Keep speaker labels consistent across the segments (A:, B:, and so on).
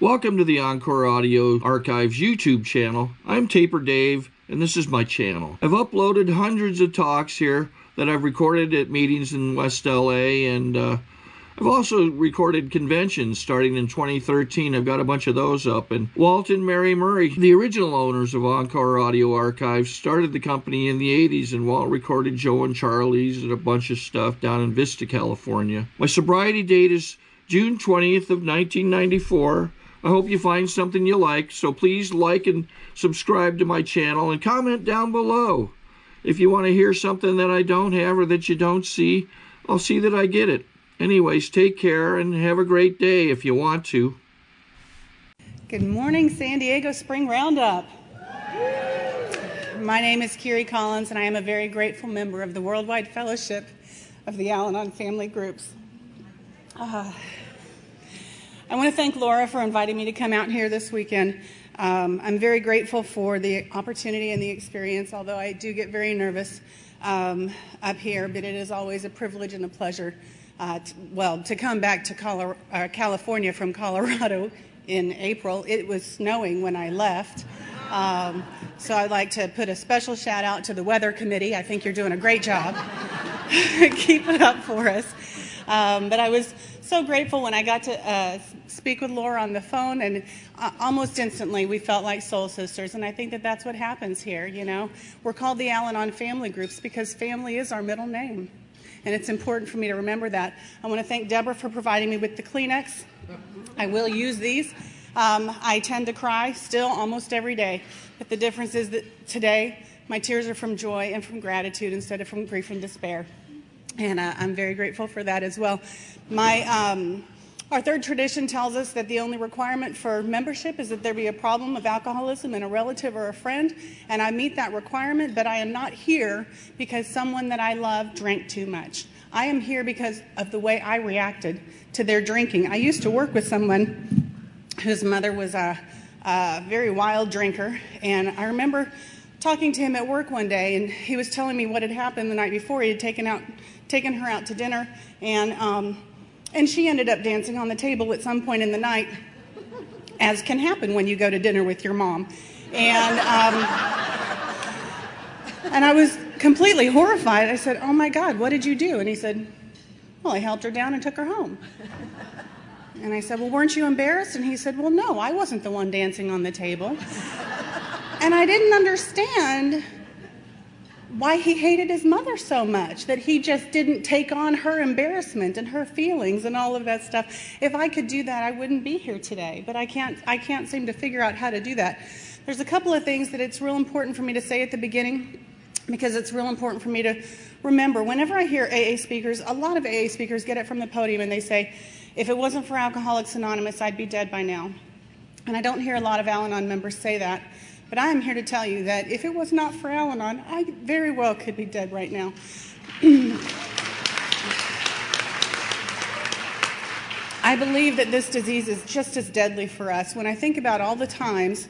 A: Welcome to the Encore Audio Archives YouTube channel. I'm Taper Dave, and this is my channel. I've uploaded hundreds of talks here that I've recorded at meetings in West LA, and I've also recorded conventions starting in 2013. I've got a bunch of those up. And Walt and Mary Murray, the original owners of Encore Audio Archives, started the company in the 80s, and Walt recorded Joe and Charlie's and a bunch of stuff down in Vista, California. My sobriety date is June 20th of 1994. I hope you find something you like, so please like and subscribe to my channel and comment down below. If you want to hear something that I don't have or that you don't see, I'll see that I get it. Anyways, take care and have a great day if you want to.
B: Good morning, San Diego Spring Roundup. My name is KYRIE Collins, and I am a very grateful member of the Worldwide Fellowship of the Al-Anon Family Groups. I want to thank Laura for inviting me to come out here this weekend. I'm very grateful for the opportunity and the experience, although I do get very nervous up here, but it is always a privilege and a pleasure to come back to California from Colorado in April. It was snowing when I left, so I'd like to put a special shout out to the Weather Committee. I think you're doing a great job. Keep it up for us. But I was so grateful when I got to speak with Laura on the phone, and almost instantly we felt like soul sisters, and I think that that's what happens here, you know. We're called the Al-Anon Family Groups because family is our middle name, and it's important for me to remember that. I want to thank Deborah for providing me with the Kleenex. I will use these. I tend to cry still almost every day, but the difference is that today my tears are from joy and from gratitude instead of from grief and despair. And I'm very grateful for that as well. Our third tradition tells us that the only requirement for membership is that there be a problem of alcoholism in a relative or a friend, and I meet that requirement, but I am not here because someone that I love drank too much. I am here because of the way I reacted to their drinking. I used to work with someone whose mother was a very wild drinker, and I remember talking to him at work one day, and he was telling me what had happened the night before. He had taken her out to dinner, and she ended up dancing on the table at some point in the night, as can happen when you go to dinner with your mom. And I was completely horrified. I said, "Oh my God, what did you do?" And he said, "Well, I helped her down and took her home." And I said, "Well, weren't you embarrassed?" And he said, "Well, no, I wasn't the one dancing on the table." And I didn't understand why he hated his mother so much, that he just didn't take on her embarrassment and her feelings and all of that stuff. If I could do that, I wouldn't be here today, but I can't seem to figure out how to do that. There's a couple of things that it's real important for me to say at the beginning, because it's real important for me to remember. Whenever I hear AA speakers, a lot of AA speakers get it from the podium and they say, "If it wasn't for Alcoholics Anonymous, I'd be dead by now." And I don't hear a lot of Al-Anon members say that. But I am here to tell you that if it was not for Al-Anon, I very well could be dead right now. I believe that this disease is just as deadly for us. When I think about all the times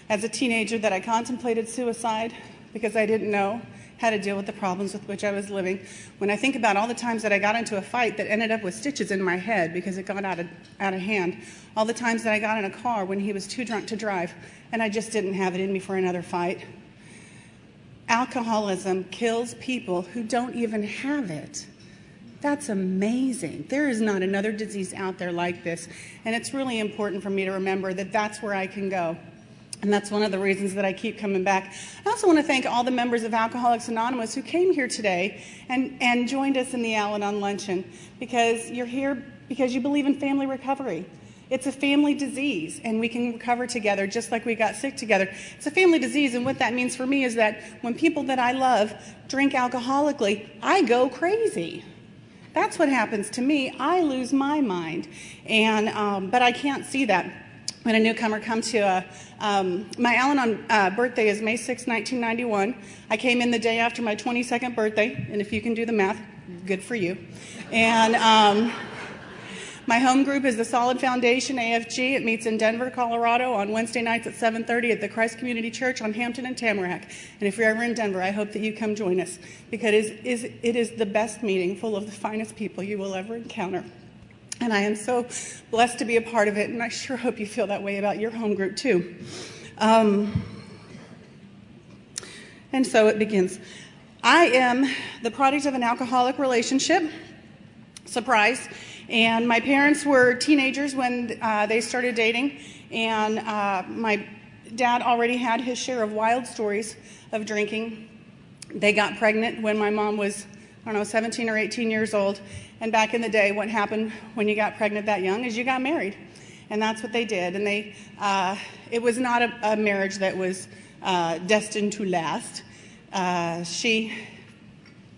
B: as a teenager that I contemplated suicide because I didn't know how to deal with the problems with which I was living, when I think about all the times that I got into a fight that ended up with stitches in my head because it got out of hand, all the times that I got in a car when he was too drunk to drive and I just didn't have it in me for another fight. Alcoholism kills people who don't even have it. That's amazing. There is not another disease out there like this, and it's really important for me to remember that that's where I can go. And that's one of the reasons that I keep coming back. I also want to thank all the members of Alcoholics Anonymous who came here today and joined us in the Al-Anon Luncheon, because you're here because you believe in family recovery. It's a family disease, and we can recover together just like we got sick together. It's a family disease, and what that means for me is that when people that I love drink alcoholically, I go crazy. That's what happens to me. I lose my mind, and but I can't see that. When a newcomer comes to my Al-Anon birthday is May 6, 1991. I came in the day after my 22nd birthday, and if you can do the math, good for you. And my home group is the Solid Foundation, AFG. It meets in Denver, Colorado on Wednesday nights at 7:30 at the Christ Community Church on Hampton and Tamarack. And if you're ever in Denver, I hope that you come join us, because it is the best meeting full of the finest people you will ever encounter. And I am so blessed to be a part of it, and I sure hope you feel that way about your home group too. And so it begins. I am the product of an alcoholic relationship. Surprise. And my parents were teenagers when they started dating, and my dad already had his share of wild stories of drinking. They got pregnant when my mom was, 17 or 18 years old. And back in the day, what happened when you got pregnant that young is you got married. And that's what they did. And it was not a marriage that was destined to last. She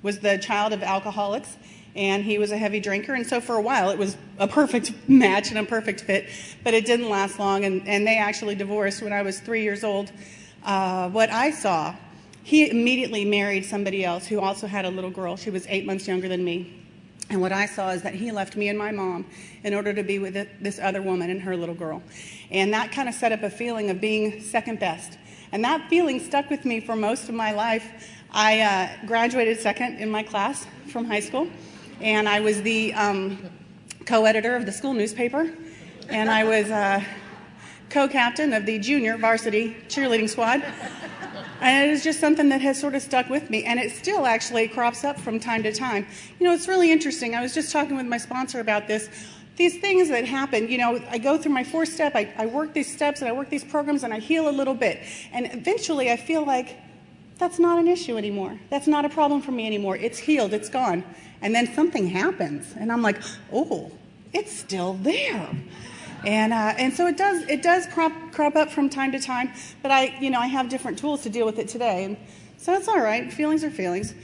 B: was the child of alcoholics, and he was a heavy drinker. And so for a while, it was a perfect match and a perfect fit. But it didn't last long, and they actually divorced when I was 3 years old. What I saw, he immediately married somebody else who also had a little girl. She was 8 months younger than me. And what I saw is that he left me and my mom in order to be with this other woman and her little girl. And that kind of set up a feeling of being second best. And that feeling stuck with me for most of my life. I graduated second in my class from high school. And I was the co-editor of the school newspaper. And I was co-captain of the junior varsity cheerleading squad. And it is just something that has sort of stuck with me, and it still actually crops up from time to time. It's really interesting. I was just talking with my sponsor about this. These things that happen, I go through my 4-step, I work these steps, and I work these programs, and I heal a little bit. And eventually I feel like that's not an issue anymore. That's not a problem for me anymore. It's healed. It's gone. And then something happens, and I'm like, oh, it's still there. And so it does crop up from time to time, but I have different tools to deal with it today, and so it's all right. Feelings are feelings.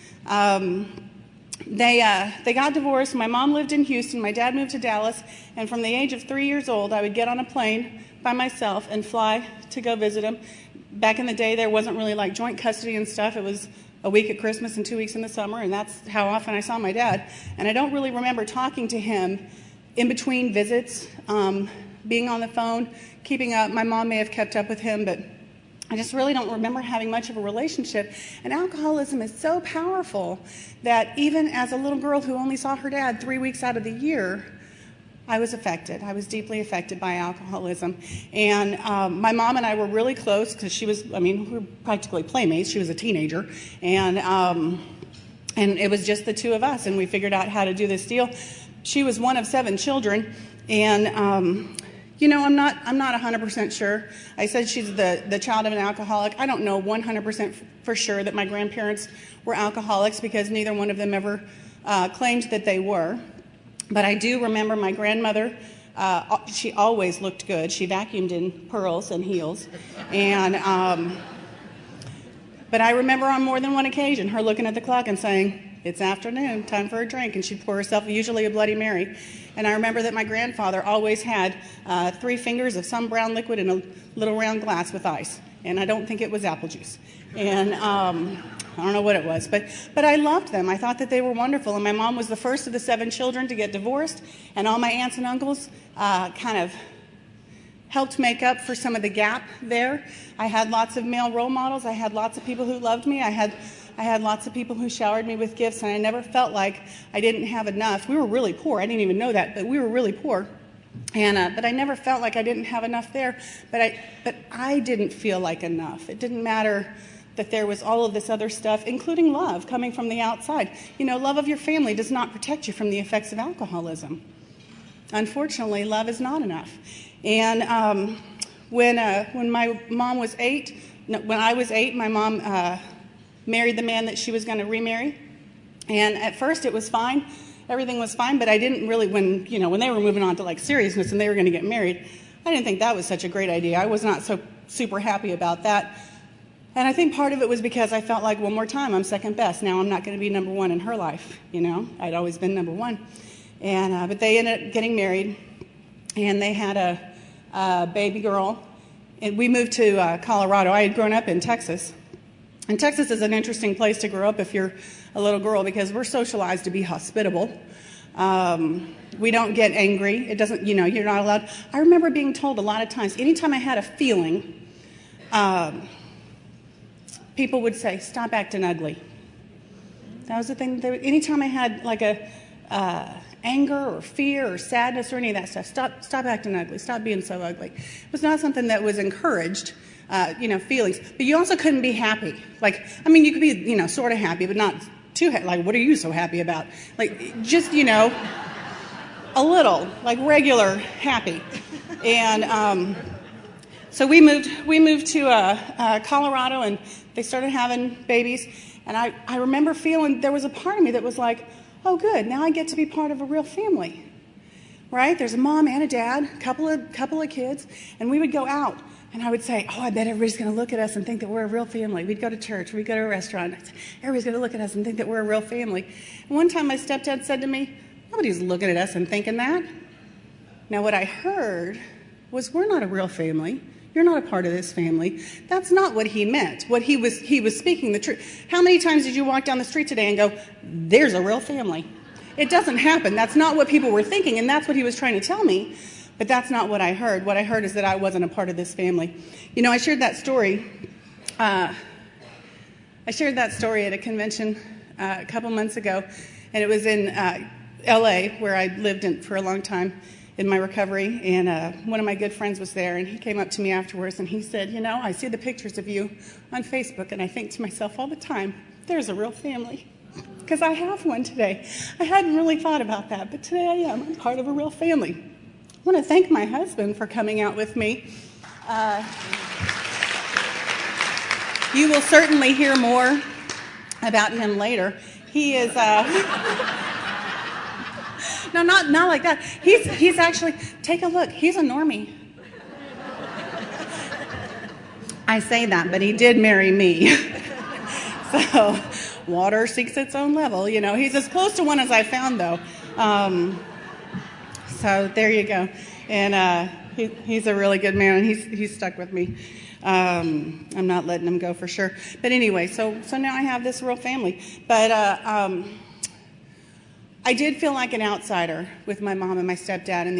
B: They got divorced. My mom lived in Houston. My dad moved to Dallas, and from the age of 3 years old, I would get on a plane by myself and fly to go visit him. Back in the day, there wasn't really like joint custody and stuff. It was a week at Christmas and 2 weeks in the summer, and that's how often I saw my dad. And I don't really remember talking to him in between visits. Being on the phone, keeping up. My mom may have kept up with him, but I just really don't remember having much of a relationship. And alcoholism is so powerful that even as a little girl who only saw her dad 3 weeks out of the year, I was affected. I was deeply affected by alcoholism. And my mom and I were really close because we were practically playmates. She was a teenager. And it was just the two of us, and we figured out how to do this deal. She was one of 7 children, and I'm not 100% sure. I said she's the child of an alcoholic. I don't know 100% for sure that my grandparents were alcoholics because neither one of them ever claimed that they were. But I do remember my grandmother. She always looked good. She vacuumed in pearls and heels. But I remember on more than one occasion her looking at the clock and saying, "It's afternoon, time for a drink," and she'd pour herself usually a Bloody Mary. And I remember that my grandfather always had 3 fingers of some brown liquid in a little round glass with ice, and I don't think it was apple juice. And I don't know what it was, but I loved them. I thought that they were wonderful, and my mom was the first of the 7 children to get divorced, and all my aunts and uncles kind of helped make up for some of the gap there. I had lots of male role models. I had lots of people who loved me. I had lots of people who showered me with gifts, and I never felt like I didn't have enough. We were really poor. I didn't even know that, but we were really poor. But I never felt like I didn't have enough there. But I didn't feel like enough. It didn't matter that there was all of this other stuff, including love coming from the outside. Love of your family does not protect you from the effects of alcoholism. Unfortunately, love is not enough. And when my mom was 8, when I was 8, my mom married the man that she was going to remarry. And at first it was fine. Everything was fine, but I didn't really, when they were moving on to like seriousness and they were going to get married, I didn't think that was such a great idea. I was not so super happy about that. And I think part of it was because I felt like, one more time, I'm second best. Now I'm not going to be number 1 in her life. I'd always been number 1. And but they ended up getting married, and they had a baby girl. And we moved to Colorado. I had grown up in Texas. And Texas is an interesting place to grow up if you're a little girl because we're socialized to be hospitable. We don't get angry. It doesn't, you're not allowed. I remember being told a lot of times, anytime I had a feeling, people would say, "Stop acting ugly." That was the thing. Anytime I had like anger or fear or sadness or any of that stuff. Stop acting ugly. Stop being so ugly. It was not something that was encouraged, feelings. But you also couldn't be happy. Like, I mean, you could be, sort of happy, but not too happy. Like, what are you so happy about? Like, just, a little, like regular happy. And so we moved to Colorado, and they started having babies. And I remember feeling there was a part of me that was like, oh, good, now I get to be part of a real family, right? There's a mom and a dad, couple of kids, and we would go out, and I would say, oh, I bet everybody's going to look at us and think that we're a real family. We'd go to church, we'd go to a restaurant, everybody's going to look at us and think that we're a real family. And one time my stepdad said to me, nobody's looking at us and thinking that. Now what I heard was, we're not a real family. You're not a part of this family. That's not what he meant. What he was speaking the truth. How many times did you walk down the street today and go, there's a real family? It doesn't happen. That's not what people were thinking, and that's what he was trying to tell me, but that's not what I heard. What I heard is that I wasn't a part of this family. I shared that story. I shared that story at a convention a couple months ago, and it was in LA, where I lived for a long time in my recovery, and one of my good friends was there, and he came up to me afterwards and he said, I see the pictures of you on Facebook, and I think to myself all the time, there's a real family, because I have one today. I hadn't really thought about that, but today I am. I'm part of a real family. I want to thank my husband for coming out with me. You will certainly hear more about him later. He is... No, not like that. He's actually, take a look, he's a normie. I say that, but he did marry me. So, water seeks its own level, He's as close to one as I found, though. So, there you go. And he's a really good man, and he's stuck with me. I'm not letting him go for sure. But anyway, so now I have this real family. But, I did feel like an outsider with my mom and my stepdad, and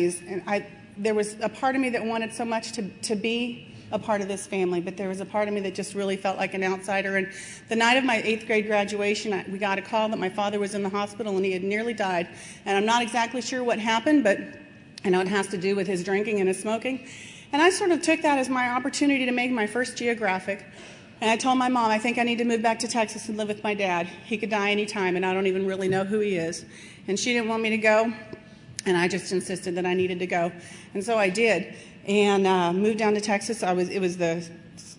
B: there was a part of me that wanted so much to be a part of this family, but there was a part of me that just really felt like an outsider. And the night of my 8th grade graduation, we got a call that my father was in the hospital and he had nearly died. And I'm not exactly sure what happened, but I know it has to do with his drinking and his smoking. And I sort of took that as my opportunity to make my first geographic. And I told my mom, I think I need to move back to Texas and live with my dad. He could die any time, and I don't even really know who he is. And she didn't want me to go, and I just insisted that I needed to go. And so I did, and moved down to Texas. It was the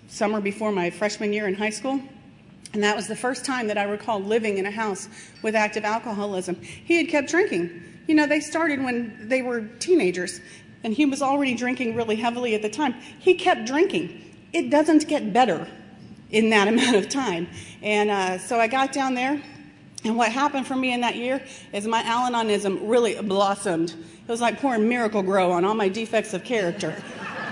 B: summer before my freshman year in high school, and that was the first time that I recall living in a house with active alcoholism. He had kept drinking. They started when they were teenagers, and he was already drinking really heavily at the time. He kept drinking. It doesn't get better in that amount of time. And so I got down there, and what happened for me in that year is my Al-Anonism really blossomed. It was like pouring Miracle Grow on all my defects of character.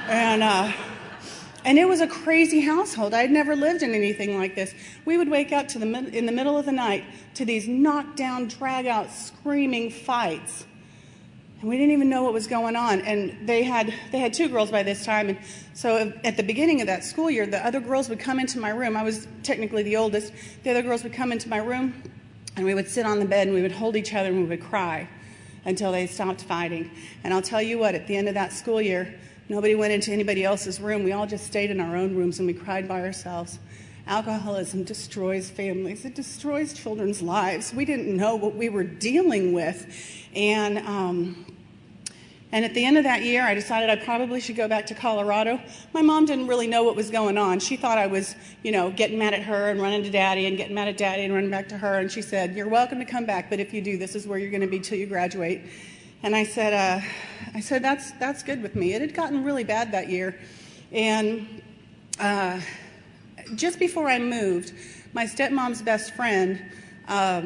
B: And it was a crazy household. I had never lived in anything like this. We would wake up in the middle of the night to these knockdown, drag-out, screaming fights. And we didn't even know what was going on. And they had 2 girls by this time. And so at the beginning of that school year, the other girls would come into my room. I was technically the oldest. The other girls would come into my room, and we would sit on the bed, and we would hold each other, and we would cry until they stopped fighting. And I'll tell you what, at the end of that school year, nobody went into anybody else's room. We all just stayed in our own rooms, and we cried by ourselves. Alcoholism destroys families. It destroys children's lives. We didn't know what we were dealing with. And at the end of that year, I decided I probably should go back to Colorado. My mom didn't really know what was going on. She thought I was, getting mad at her and running to Daddy and getting mad at Daddy and running back to her. And she said, you're welcome to come back, but if you do, this is where you're going to be till you graduate. And I said, that's good with me. It had gotten really bad that year. And just before I moved, my stepmom's best friend, my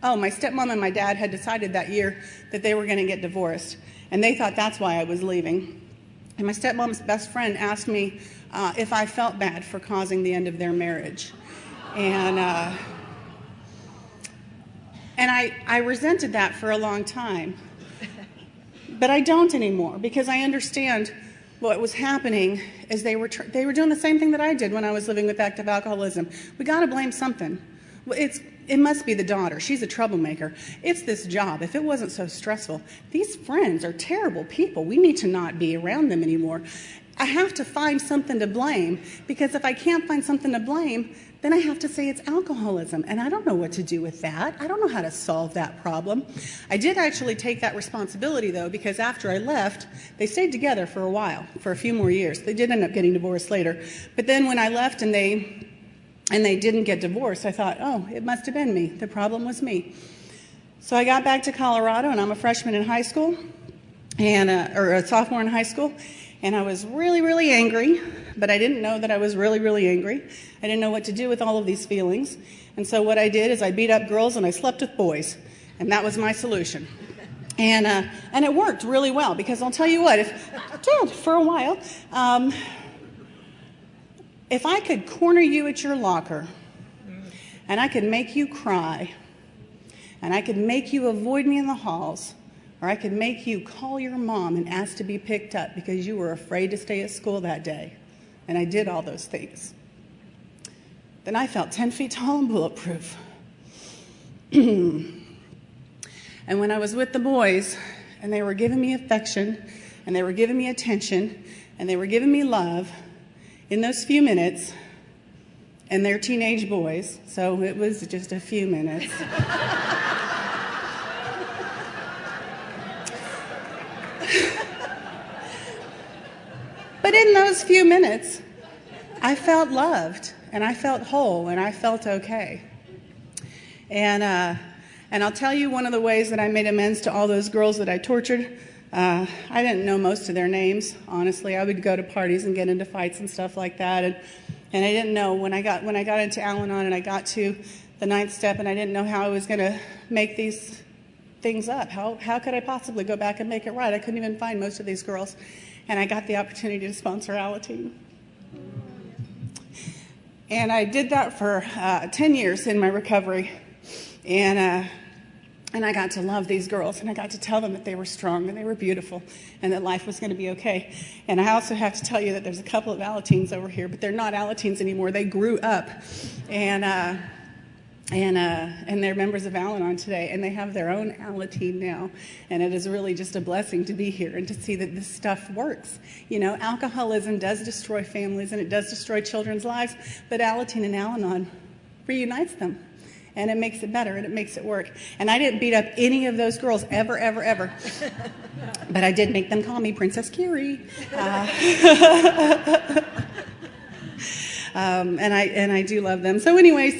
B: stepmom and my dad had decided that year that they were going to get divorced. And they thought that's why I was leaving. And my stepmom's best friend asked me if I felt bad for causing the end of their marriage. And I resented that for a long time. But I don't anymore, because I understand what was happening is they were doing the same thing that I did when I was living with active alcoholism. We got to blame something. it must be the daughter. She's a troublemaker. It's this job. If it wasn't so stressful, these friends are terrible people. We need to not be around them anymore. I have to find something to blame, because if I can't find something to blame, then I have to say it's alcoholism, and I don't know what to do with that. I don't know how to solve that problem. I did actually take that responsibility, though, because after I left, they stayed together for a while, for a few more years. They did end up getting divorced later. But then when I left and they didn't get divorced, I thought, oh, it must have been me. The problem was me. So I got back to Colorado, and I'm a freshman in high school, and or a sophomore in high school, and I was really, really angry, but I didn't know that I was really, really angry. I didn't know what to do with all of these feelings. And so what I did is I beat up girls and I slept with boys, and that was my solution. And it worked really well, because I'll tell you what, for a while, if I could corner you at your locker, and I could make you cry, and I could make you avoid me in the halls, or I could make you call your mom and ask to be picked up because you were afraid to stay at school that day, and I did all those things, then I felt 10 feet tall and bulletproof. And when I was with the boys, and they were giving me affection, and they were giving me attention, and they were giving me love, in those few minutes, and they're teenage boys, so it was just a few minutes. But in those few minutes, I felt loved, and I felt whole, and I felt okay. And I'll tell you one of the ways that I made amends to all those girls that I tortured. I didn't know most of their names, honestly. I would go to parties and get into fights and stuff like that, and I didn't know when I got into Al-Anon and I got to the 9th step, and I didn't know how I was going to make these things up. How could I possibly go back and make it right? I couldn't even find most of these girls, and I got the opportunity to sponsor Alateen. And I did that for 10 years in my recovery, and I got to love these girls, and I got to tell them that they were strong and they were beautiful and that life was going to be okay. And I also have to tell you that there's a couple of Alateens over here, but they're not Alateens anymore. They grew up, and they're members of Al-Anon today, and they have their own Alateen now. And it is really just a blessing to be here and to see that this stuff works. You know, alcoholism does destroy families and it does destroy children's lives, but Alateen and Al-Anon reunites them. And it makes it better, and it makes it work. And I didn't beat up any of those girls, ever, ever, ever. But I did make them call me Princess KYRIE. And I do love them. So anyway,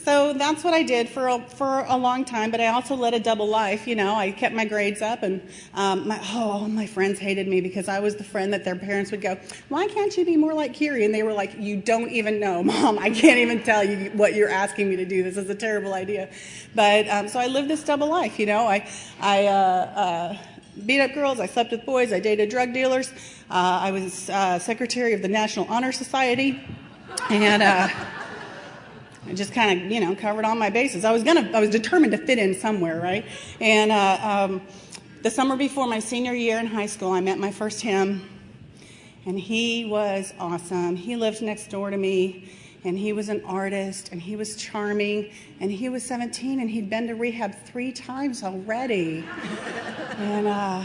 B: so that's what I did for a long time, but I also led a double life. You know, I kept my grades up, and all my friends hated me because I was the friend that their parents would go, why can't you be more like KYRIE? And they were like, you don't even know, Mom. I can't even tell you what you're asking me to do. This is a terrible idea. But so I lived this double life. You know, I beat up girls, I slept with boys, I dated drug dealers, I was secretary of the National Honor Society, and I just kind of, you know, covered all my bases. I was determined to fit in somewhere, right? And the summer before my senior year in high school, I met my first him, and he was awesome. He lived next door to me, and he was an artist, and he was charming, and he was 17, and he'd been to rehab 3 times already. And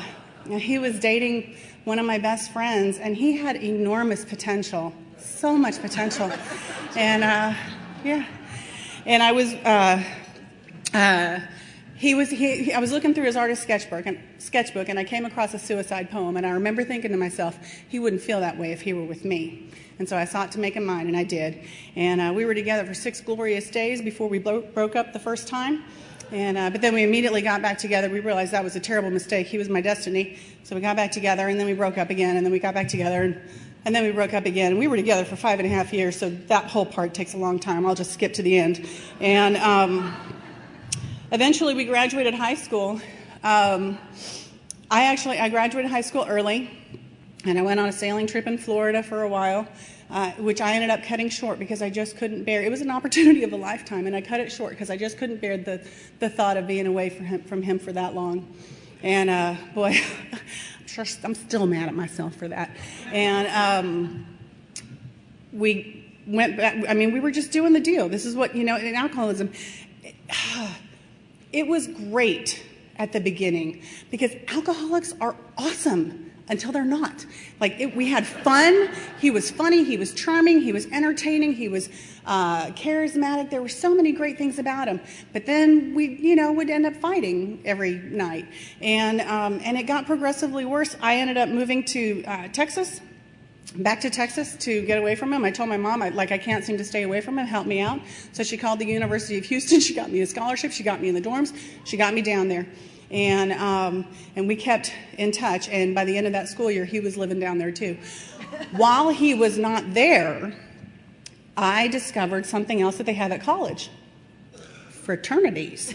B: he was dating one of my best friends, and he had enormous potential, so much potential. And yeah, and I was I was looking through his artist sketchbook, and I came across a suicide poem, and I remember thinking to myself, he wouldn't feel that way if he were with me. And so I sought to make him mine, and I did. And we were together for 6 glorious days before we broke up the first time. And but then we immediately got back together. We realized that was a terrible mistake. He was my destiny. So we got back together, and then we broke up again, and then we got back together, and then we broke up again. And we were together for 5.5 years, so that whole part takes a long time. I'll just skip to the end. And eventually we graduated high school. I graduated high school early, and I went on a sailing trip in Florida for a while, which I ended up cutting short because I just couldn't bear. It was an opportunity of a lifetime, and I cut it short because I just couldn't bear the thought of being away from him for that long. And boy, I'm still mad at myself for that. And we went back. I mean, we were just doing the deal. This is what, you know, in alcoholism, it was great at the beginning because alcoholics are awesome until they're not. We had fun. He was funny. He was charming. He was entertaining. He was charismatic. There were so many great things about him. But then we, would end up fighting every night. And it got progressively worse. I ended up moving to back to Texas to get away from him. I told my mom, I can't seem to stay away from him. Help me out. So she called the University of Houston. She got me a scholarship. She got me in the dorms. She got me down there. And we kept in touch, and by the end of that school year, he was living down there too. While he was not there, I discovered something else that they have at college: fraternities.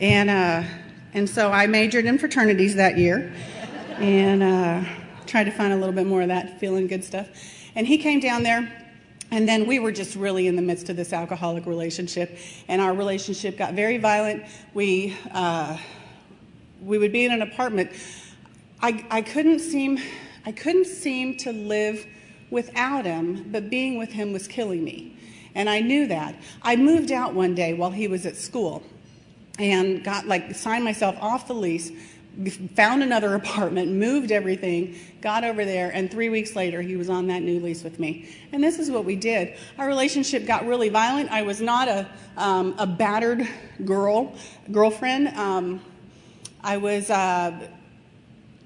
B: And so I majored in fraternities that year, and tried to find a little bit more of that feeling good stuff. And he came down there. And then we were just really in the midst of this alcoholic relationship, and our relationship got very violent. We would be in an apartment. I couldn't seem to live without him, but being with him was killing me, and I knew that. I moved out one day while he was at school, and signed myself off the lease. Found another apartment, moved everything, got over there, and 3 weeks later, he was on that new lease with me. And this is what we did. Our relationship got really violent. I was not a battered girlfriend. I was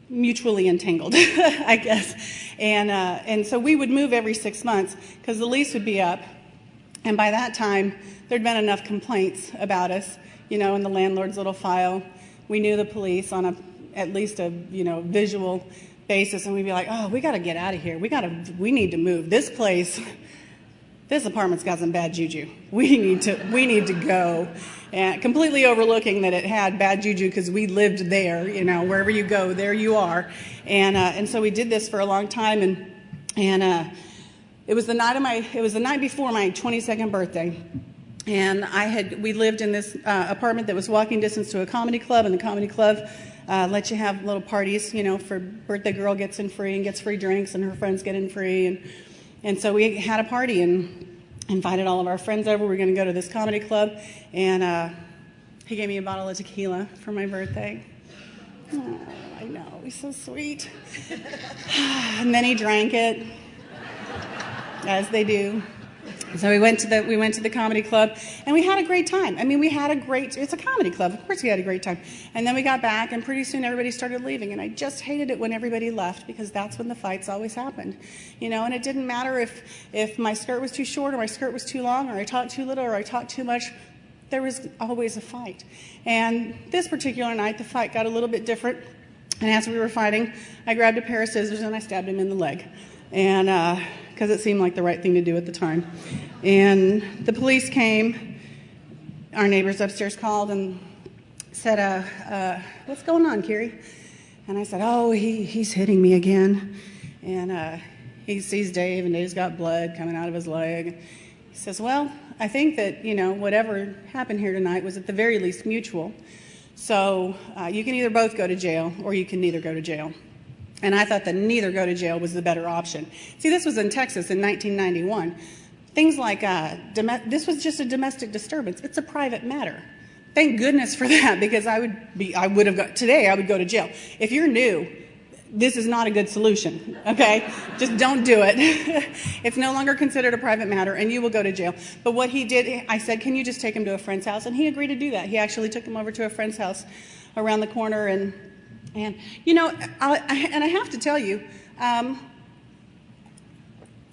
B: mutually entangled, I guess. And so we would move every 6 months because the lease would be up. And by that time, there'd been enough complaints about us, in the landlord's little file. We knew the police on at least a visual basis, and we'd be like, oh, we got to get out of here. We need to move. This apartment's got some bad juju. We need to go. And completely overlooking that it had bad juju because we lived there. Wherever you go, there you are. And so we did this for a long time, and it was the night before my 22nd birthday. And we lived in this apartment that was walking distance to a comedy club, and the comedy club let you have little parties, for birthday girl gets in free and gets free drinks, and her friends get in free. And so we had a party and invited all of our friends over. We were going to go to this comedy club, and he gave me a bottle of tequila for my birthday. Oh, I know, he's so sweet. And then he drank it, as they do. So we went to the comedy club, and we had a great time. I mean, it's a comedy club. Of course we had a great time. And then we got back, and pretty soon everybody started leaving, and I just hated it when everybody left because that's when the fights always happened. And it didn't matter if my skirt was too short or my skirt was too long or I talked too little or I talked too much. There was always a fight. And this particular night, the fight got a little bit different. And as we were fighting, I grabbed a pair of scissors and I stabbed him in the leg. And because it seemed like the right thing to do at the time. And the police came. Our neighbors upstairs called and said, what's going on, KYRIE? And I said, oh, he's hitting me again. And he sees Dave, and Dave's got blood coming out of his leg. He says, well, I think that, whatever happened here tonight was at the very least mutual. So you can either both go to jail or you can neither go to jail. And I thought that neither go to jail was the better option. See, this was in Texas in 1991. Things like this was just a domestic disturbance. It's a private matter. Thank goodness for that, because I would go to jail. If you're new, this is not a good solution, okay? Just don't do it. It's no longer considered a private matter, and you will go to jail. But what he did, I said, can you just take him to a friend's house? And he agreed to do that. He actually took him over to a friend's house around the corner, and I have to tell you,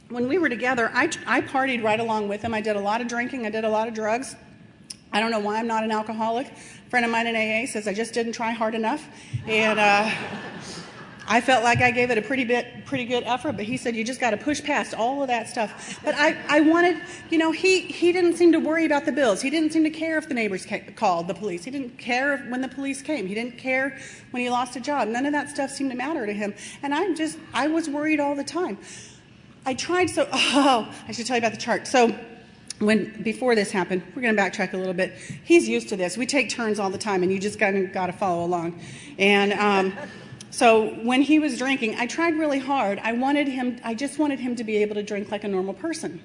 B: when we were together, I partied right along with him. I did a lot of drinking. I did a lot of drugs. I don't know why I'm not an alcoholic. A friend of mine in AA says I just didn't try hard enough. And I felt like I gave it a pretty good effort, but he said you just got to push past all of that stuff. But I wanted, he didn't seem to worry about the bills. He didn't seem to care if the neighbors called the police. He didn't care when the police came. He didn't care when he lost a job. None of that stuff seemed to matter to him. And I was worried all the time. I should tell you about the chart. So before this happened, we're going to backtrack a little bit. He's used to this. We take turns all the time, and you just got to follow along. And so when he was drinking, I tried really hard. I just wanted him to be able to drink like a normal person.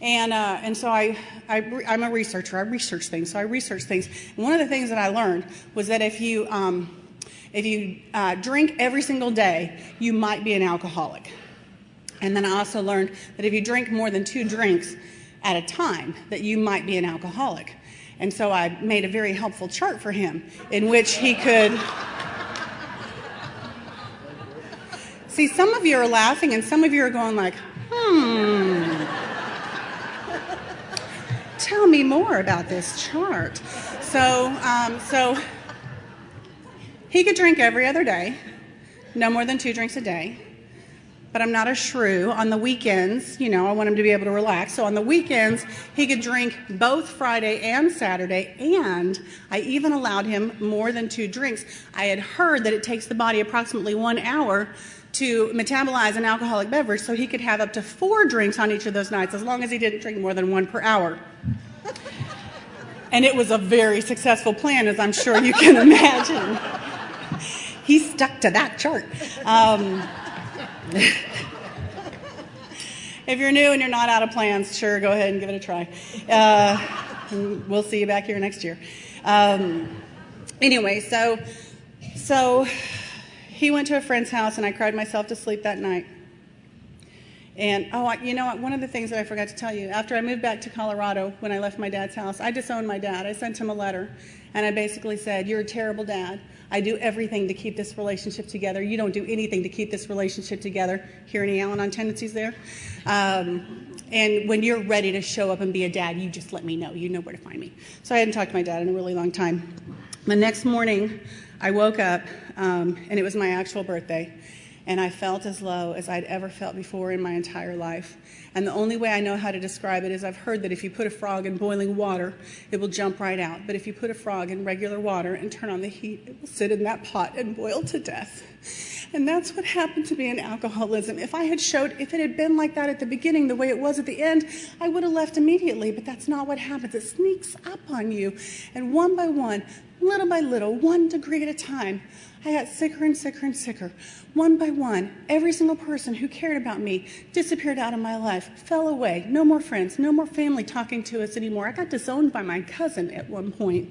B: And so I'm a researcher. I research things. So I research things. And one of the things that I learned was that if you drink every single day, you might be an alcoholic. And then I also learned that if you drink more than 2 drinks at a time, that you might be an alcoholic. And so I made a very helpful chart for him in which he could... See, some of you are laughing and some of you are going like, tell me more about this chart. So he could drink every other day, no more than 2 drinks a day. But I'm not a shrew. On the weekends, I want him to be able to relax. So on the weekends, he could drink both Friday and Saturday, and I even allowed him more than 2 drinks. I had heard that it takes the body approximately 1 hour to metabolize an alcoholic beverage, so he could have up to 4 drinks on each of those nights, as long as he didn't drink more than 1 per hour. And it was a very successful plan, as I'm sure you can imagine. He stuck to that chart. If you're new and you're not out of plans, sure, go ahead and give it a try. And we'll see you back here next year. Anyway, so he went to a friend's house, and I cried myself to sleep that night. And, you know what, one of the things that I forgot to tell you, after I moved back to Colorado, when I left my dad's house, I disowned my dad. I sent him a letter, and I basically said, you're a terrible dad. I do everything to keep this relationship together. You don't do anything to keep this relationship together. Hear any Al-Anon tendencies there? And when you're ready to show up and be a dad, you just let me know. You know where to find me. So I hadn't talked to my dad in a really long time. The next morning, I woke up, and it was my actual birthday. And I felt as low as I'd ever felt before in my entire life. And the only way I know how to describe it is I've heard that if you put a frog in boiling water, it will jump right out. But if you put a frog in regular water and turn on the heat, it will sit in that pot and boil to death. And that's what happened to me in alcoholism. If it had been like that at the beginning, the way it was at the end, I would have left immediately. But that's not what happens. It sneaks up on you. And one by one, little by little, 1 degree at a time, I got sicker and sicker and sicker. One by one, every single person who cared about me disappeared out of my life, fell away. No more friends, no more family talking to us anymore. I got disowned by my cousin at one point.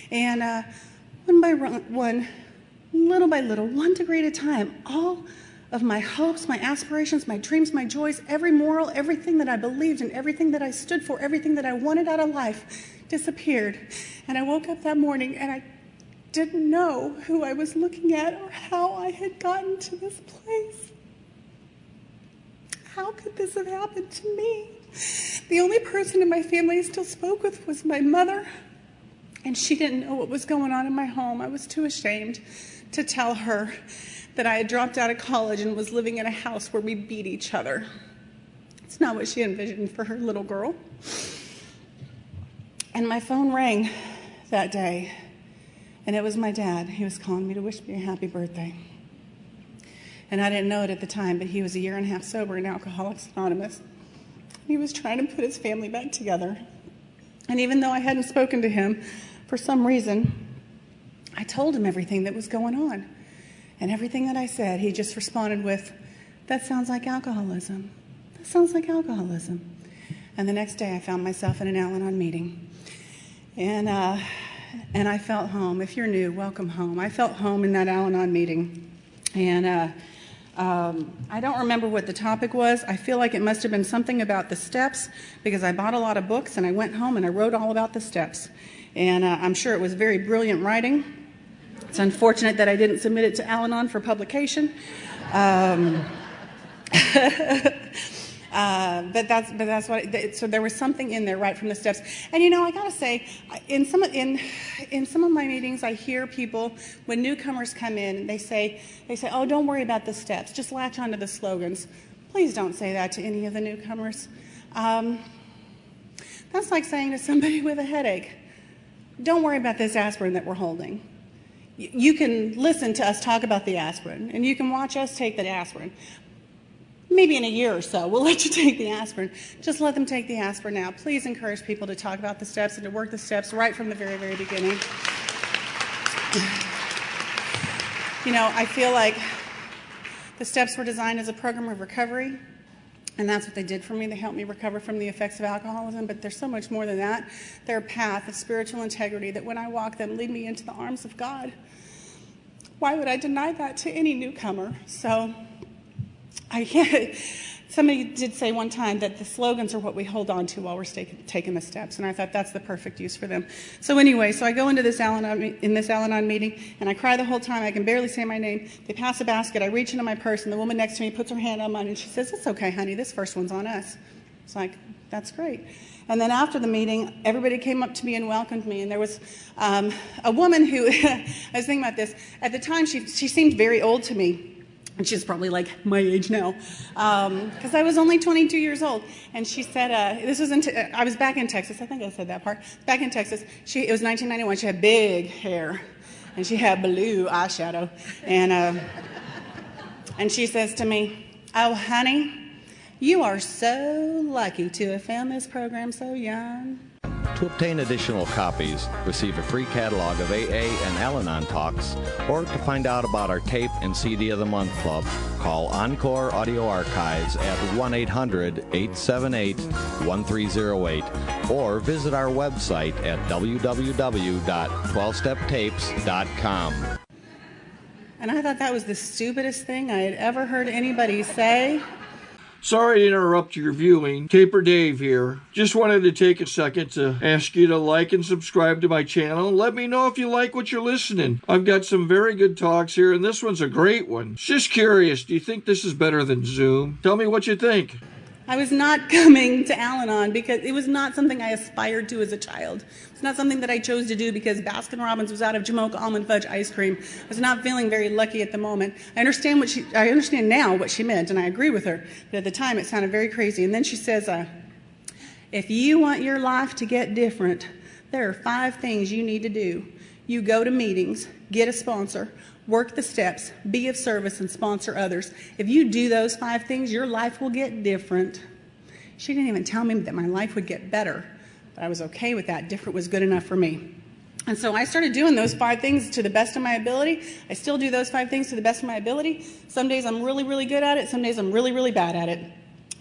B: And one by one, little by little, 1 degree at a time, all of my hopes, my aspirations, my dreams, my joys, every moral, everything that I believed in, everything that I stood for, everything that I wanted out of life disappeared. And I woke up that morning and I didn't know who I was looking at or how I had gotten to this place. How could this have happened to me? The only person in my family I still spoke with was my mother, and she didn't know what was going on in my home. I was too ashamed to tell her that I had dropped out of college and was living in a house where we beat each other. It's not what she envisioned for her little girl. And my phone rang that day. And it was my dad. He was calling me to wish me a happy birthday. And I didn't know it at the time, but he was a 1.5 years sober in Alcoholics Anonymous. He was trying to put his family back together. And even though I hadn't spoken to him, for some reason, I told him everything that was going on. And everything that I said, he just responded with, that sounds like alcoholism. That sounds like alcoholism. And the next day, I found myself in an Al-Anon meeting. And I felt home. If you're new, welcome home. I felt home in that Al-Anon meeting. And I don't remember what the topic was. I feel like it must have been something about the steps, because I bought a lot of books and I went home and I wrote all about the steps. And I'm sure it was very brilliant writing. It's unfortunate that I didn't submit it to Al-Anon for publication. But that's what. So there was something in there right from the steps. And I gotta say, in some of my meetings, I hear people, when newcomers come in, they say, "Oh, don't worry about the steps. Just latch onto the slogans." Please don't say that to any of the newcomers. That's like saying to somebody with a headache, "Don't worry about this aspirin that we're holding." You can listen to us talk about the aspirin, and you can watch us take the aspirin. Maybe in a year or so, we'll let you take the aspirin. Just let them take the aspirin now. Please encourage people to talk about the steps and to work the steps right from the very, very beginning. I feel like the steps were designed as a program of recovery. And that's what they did for me. They helped me recover from the effects of alcoholism, but there's so much more than that. They're a path of spiritual integrity that when I walk them, lead me into the arms of God. Why would I deny that to any newcomer? So somebody did say one time that the slogans are what we hold on to while we're taking the steps, and I thought that's the perfect use for them. So anyway, so I go into this Al-Anon meeting, and I cry the whole time. I can barely say my name. They pass a basket. I reach into my purse, and the woman next to me puts her hand on mine, and she says, "It's okay, honey. This first one's on us." It's like, that's great. And then after the meeting, everybody came up to me and welcomed me, and there was a woman who, I was thinking about this, at the time she seemed very old to me. And she's probably like my age now, because I was only 22 years old. And she said, I was back in Texas. I think I said that part. Back in Texas. It was 1991. She had big hair, and she had blue eyeshadow. And she says to me, "Oh, honey, you are so lucky to have found this program so young."
C: To obtain additional copies, receive a free catalog of AA and Al-Anon talks, or to find out about our tape and CD of the Month Club, call Encore Audio Archives at 1-800-878-1308, or visit our website at www.12steptapes.com.
B: And I thought that was the stupidest thing I had ever heard anybody say.
A: Sorry to interrupt your viewing. Taper Dave here. Just wanted to take a second to ask you to like and subscribe to my channel. Let me know if you like what you're listening. I've got some very good talks here, and this one's a great one. Just curious, do you think this is better than Zoom? Tell me what you think.
B: I was not coming to Al-Anon because it was not something I aspired to as a child. It's not something that I chose to do because Baskin-Robbins was out of Jamocha almond fudge ice cream. I was not feeling very lucky at the moment. I understand now what she meant, and I agree with her. But at the time, it sounded very crazy. And then she says, if you want your life to get different, there are 5 things you need to do. You go to meetings, get a sponsor, work the steps, be of service, and sponsor others. If you do those 5 things, your life will get different. She didn't even tell me that my life would get better, but I was okay with that. Different was good enough for me. And so I started doing those 5 things to the best of my ability. I still do those 5 things to the best of my ability. Some days I'm really, really good at it. Some days I'm really, really bad at it.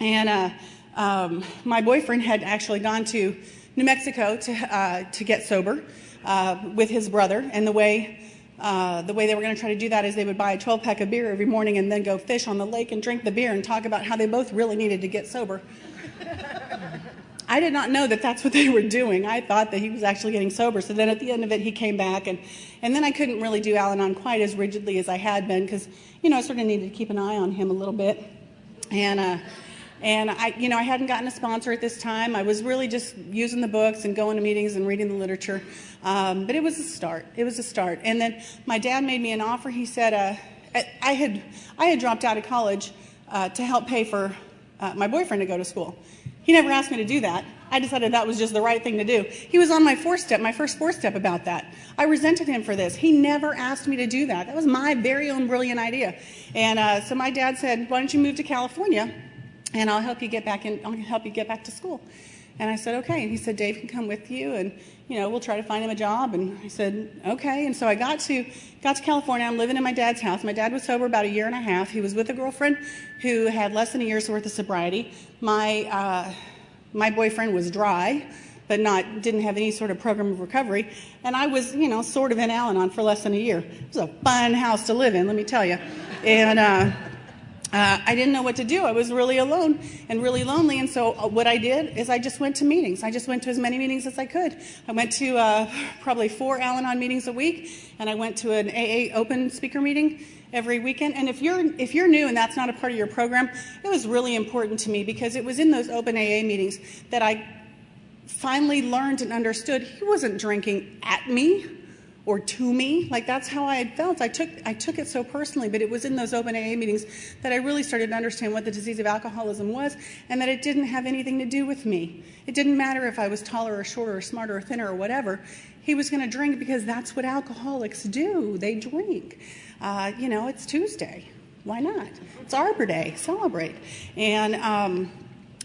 B: And my boyfriend had actually gone to New Mexico to get sober with his brother, and the way they were going to try to do that is they would buy a 12-pack of beer every morning and then go fish on the lake and drink the beer and talk about how they both really needed to get sober. I did not know that that's what they were doing. I thought that he was actually getting sober. So then at the end of it, he came back, and then I couldn't really do Al-Anon quite as rigidly as I had been because, I sort of needed to keep an eye on him a little bit. And I hadn't gotten a sponsor at this time. I was really just using the books and going to meetings and reading the literature. But it was a start. It was a start. And then my dad made me an offer. He said, I had dropped out of college to help pay for my boyfriend to go to school. He never asked me to do that. I decided that was just the right thing to do. He was on my first 4-step about that. I resented him for this. He never asked me to do that. That was my very own brilliant idea. And so my dad said, "Why don't you move to California? And I'll help you get back to school." And I said, "Okay." And he said, "Dave can come with you, and we'll try to find him a job." And I said, "Okay." And so I got to California. I'm living in my dad's house. My dad was sober about 1.5 years. He was with a girlfriend who had less than a year's worth of sobriety. My boyfriend was dry, but didn't have any sort of program of recovery. And I was, sort of in Al-Anon for less than a year. It was a fun house to live in, let me tell you. And I didn't know what to do. I was really alone and really lonely, and so what I did is I just went to meetings. I just went to as many meetings as I could. I went to probably 4 Al-Anon meetings a week, and I went to an AA open speaker meeting every weekend. And if you're new and that's not a part of your program, it was really important to me because it was in those open AA meetings that I finally learned and understood he wasn't drinking at me or to me. Like, that's how I had felt. I took it so personally, but it was in those open AA meetings that I really started to understand what the disease of alcoholism was, and that it didn't have anything to do with me. It didn't matter if I was taller or shorter or smarter or thinner or whatever. He was going to drink because that's what alcoholics do. They drink. It's Tuesday. Why not? It's Arbor Day. Celebrate. And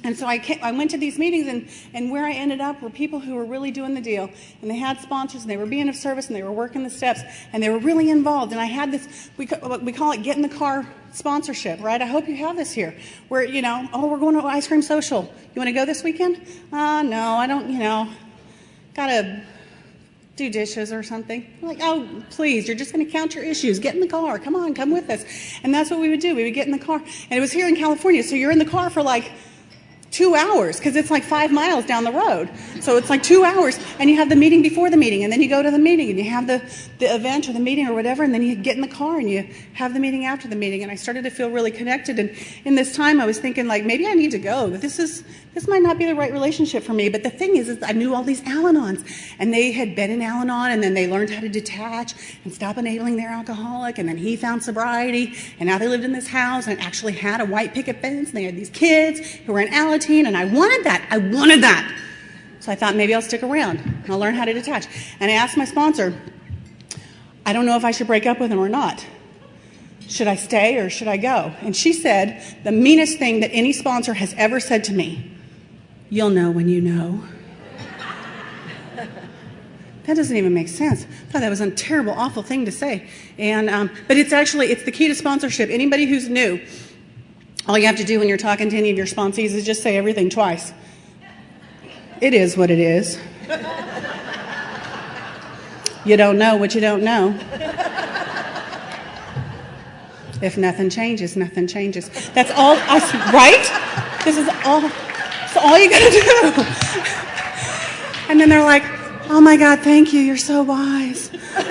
B: And so I went to these meetings, and where I ended up were people who were really doing the deal. And they had sponsors, and they were being of service, and they were working the steps, and they were really involved. And I had this, we call it get in the car sponsorship, right? I hope you have this here, where, you know, oh, we're going to ice cream social. You want to go this weekend? No, I don't, you know, got to do dishes or something. I'm like, oh, please, you're just going to count your issues. Get in the car. Come on, come with us. And that's what we would do. We would get in the car. And it was here in California, so you're in the car for like 2 hours, because it's like 5 miles down the road. So it's like 2 hours, and you have the meeting before the meeting, and then you go to the meeting, and you have the event or the meeting or whatever, and then you get in the car, and you have the meeting after the meeting. And I started to feel really connected, and in this time I was thinking, like, maybe I need to go. This might not be the right relationship for me. But the thing is I knew all these Al-Anons, and they had been in Al-Anon, and then they learned how to detach and stop enabling their alcoholic, and then he found sobriety, and now they lived in this house and actually had a white picket fence, and they had these kids who were in Alateen, and I wanted that. So I thought, maybe I'll stick around. I'll learn how to detach. And I asked my sponsor, I don't know if I should break up with him or not. Should I stay or should I go? And she said the meanest thing that any sponsor has ever said to me: you'll know when you know. That doesn't even make sense. I thought that was a terrible, awful thing to say. And but it's the key to sponsorship. Anybody who's new, all you have to do when you're talking to any of your sponsees is just say everything twice. It is what it is. You don't know what you don't know. If nothing changes, nothing changes. That's all, right? This is all, it's all you gotta do. And then they're like, oh my God, thank you, you're so wise.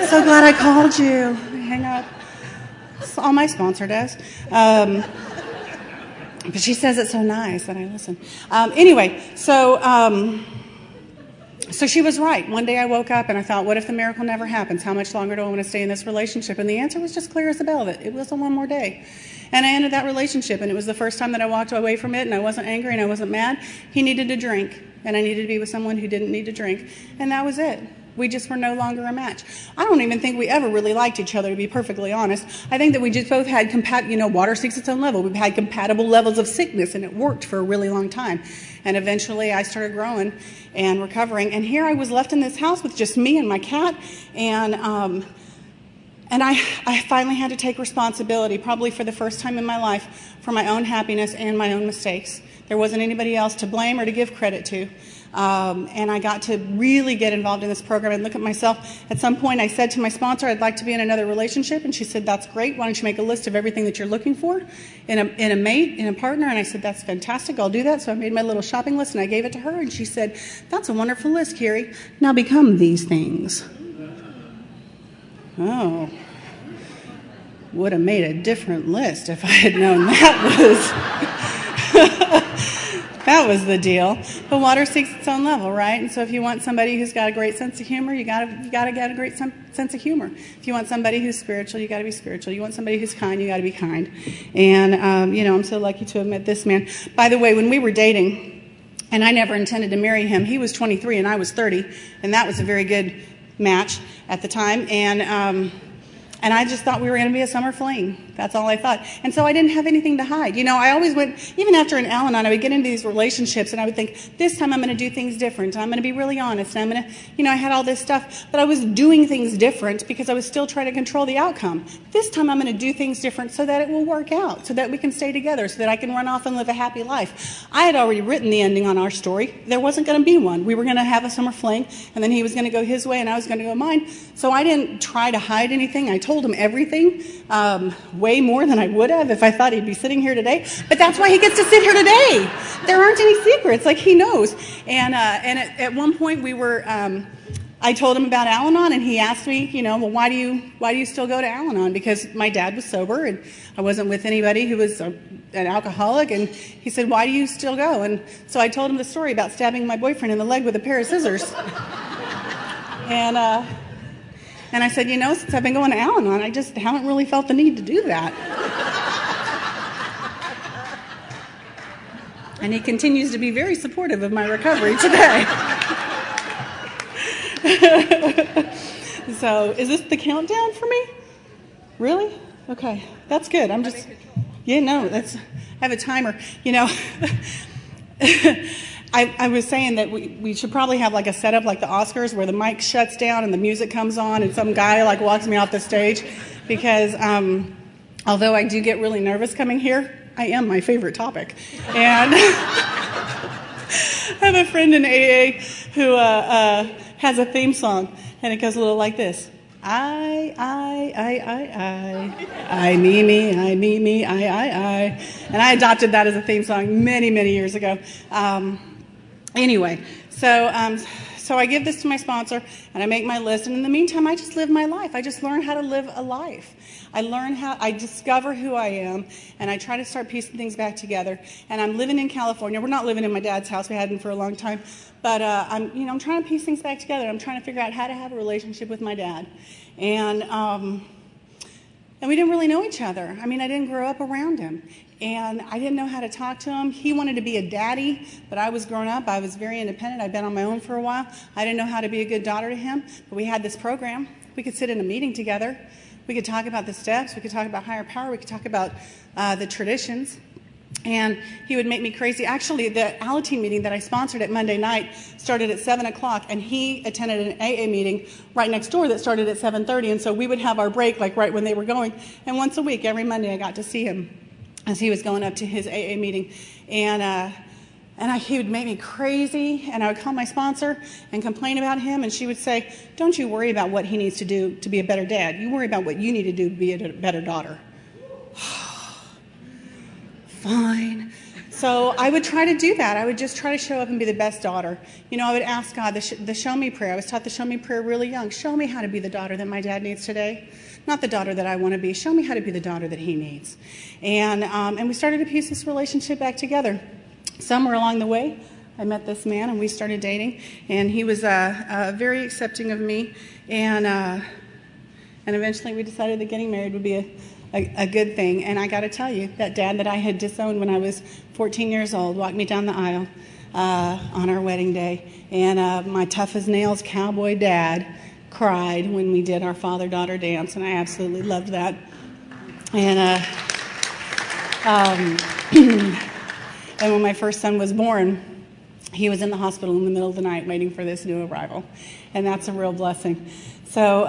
B: So glad I called you. I hang up. That's all my sponsor does. But she says it so nice that I listen. Anyway, so she was right. One day I woke up and I thought, what if the miracle never happens? How much longer do I want to stay in this relationship? And the answer was just clear as a bell. It was one more day. And I ended that relationship, and it was the first time that I walked away from it, and I wasn't angry and I wasn't mad. He needed to drink, and I needed to be with someone who didn't need to drink. And that was it. We just were no longer a match. I don't even think we ever really liked each other, to be perfectly honest. I think that we just both had, water seeks its own level. We've had compatible levels of sickness, and it worked for a really long time. And eventually I started growing and recovering. And here I was left in this house with just me and my cat. And I finally had to take responsibility, probably for the first time in my life, for my own happiness and my own mistakes. There wasn't anybody else to blame or to give credit to. And I got to really get involved in this program and look at myself. At some point I said to my sponsor, I'd like to be in another relationship, and she said, that's great. Why don't you make a list of everything that you're looking for in a mate, in a partner? And I said, that's fantastic, I'll do that. So I made my little shopping list and I gave it to her, and she said, that's a wonderful list, KYRIE. Now become these things. Oh, would have made a different list if I had known that was the deal. But water seeks its own level, right? And so if you want somebody who's got a great sense of humor, you gotta get a great sense of humor. If you want somebody who's spiritual, you gotta be spiritual. You want somebody who's kind, you gotta be kind. And I'm so lucky to have met this man. By the way, when we were dating, and I never intended to marry him, he was 23 and I was 30, and that was a very good match at the time. And I just thought we were going to be a summer fling. That's all I thought. And so I didn't have anything to hide. I always went, even after an Al-Anon, I would get into these relationships and I would think, this time I'm going to do things different. I'm going to be really honest. And I'm going to, I had all this stuff, but I was doing things different because I was still trying to control the outcome. This time I'm going to do things different so that it will work out, so that we can stay together, so that I can run off and live a happy life. I had already written the ending on our story. There wasn't going to be one. We were going to have a summer fling, and then he was going to go his way and I was going to go mine. So I didn't try to hide anything. I told him everything, way more than I would have if I thought he'd be sitting here today. But that's why he gets to sit here today. There aren't any secrets, like he knows. And at one point we were, I told him about Al-Anon, and he asked me, well, why do you still go to Al-Anon? Because my dad was sober and I wasn't with anybody who was an alcoholic. And he said, why do you still go? And so I told him the story about stabbing my boyfriend in the leg with a pair of scissors. And I said, since I've been going to Al-Anon, I just haven't really felt the need to do that. And he continues to be very supportive of my recovery today. So, is this the countdown for me? Really? Okay, that's good. I have a timer. I was saying that we should probably have like a setup like the Oscars where the mic shuts down and the music comes on and some guy like walks me off the stage, because although I do get really nervous coming here, I am my favorite topic. And I have a friend in AA who has a theme song, and it goes a little like this. I, me, I. And I adopted that as a theme song many, many years ago. Anyway, so I give this to my sponsor, and I make my list, and in the meantime, I just live my life. I just learn how to live a life. I discover who I am, and I try to start piecing things back together. And I'm living in California. We're not living in my dad's house. We hadn't for a long time. But I'm trying to piece things back together. I'm trying to figure out how to have a relationship with my dad. And we didn't really know each other. I mean, I didn't grow up around him. And I didn't know how to talk to him. He wanted to be a daddy, but I was grown up. I was very independent. I'd been on my own for a while. I didn't know how to be a good daughter to him. But we had this program. We could sit in a meeting together. We could talk about the steps. We could talk about higher power. We could talk about the traditions. And he would make me crazy. Actually, the Alateen meeting that I sponsored at Monday night started at 7 o'clock, and he attended an AA meeting right next door that started at 7:30. And so we would have our break like right when they were going. And once a week, every Monday, I got to see him as he was going up to his AA meeting. And he would make me crazy, and I would call my sponsor and complain about him, and she would say, don't you worry about what he needs to do to be a better dad. You worry about what you need to do to be a better daughter. Fine. So I would try to do that. I would just try to show up and be the best daughter. I would ask God the show me prayer. I was taught the show me prayer really young. Show me how to be the daughter that my dad needs today. Not the daughter that I want to be. Show me how to be the daughter that he needs. And we started to piece this relationship back together. Somewhere along the way, I met this man and we started dating. And he was very accepting of me. And eventually we decided that getting married would be a good thing. And I got to tell you, that dad that I had disowned when I was 14 years old walked me down the aisle on our wedding day. And my tough as nails cowboy dad cried when we did our father-daughter dance, and I absolutely loved that. And and when my first son was born, he was in the hospital in the middle of the night waiting for this new arrival, and that's a real blessing. So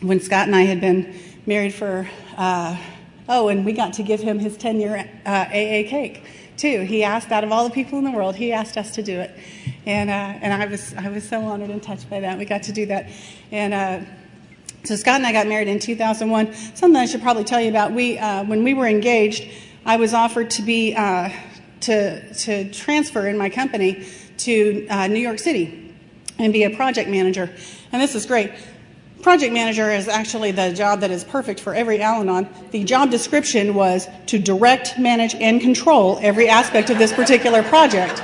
B: when Scott and I had been married for, and we got to give him his 10-year AA cake too. He asked, out of all the people in the world, he asked us to do it, and I was so honored and touched by that. We got to do that, and so Scott and I got married in 2001. Something I should probably tell you about. When we were engaged, I was offered to be to transfer in my company to New York City and be a project manager, and this is great. Project manager is actually the job that is perfect for every Al-Anon. The job description was to direct, manage, and control every aspect of this particular project.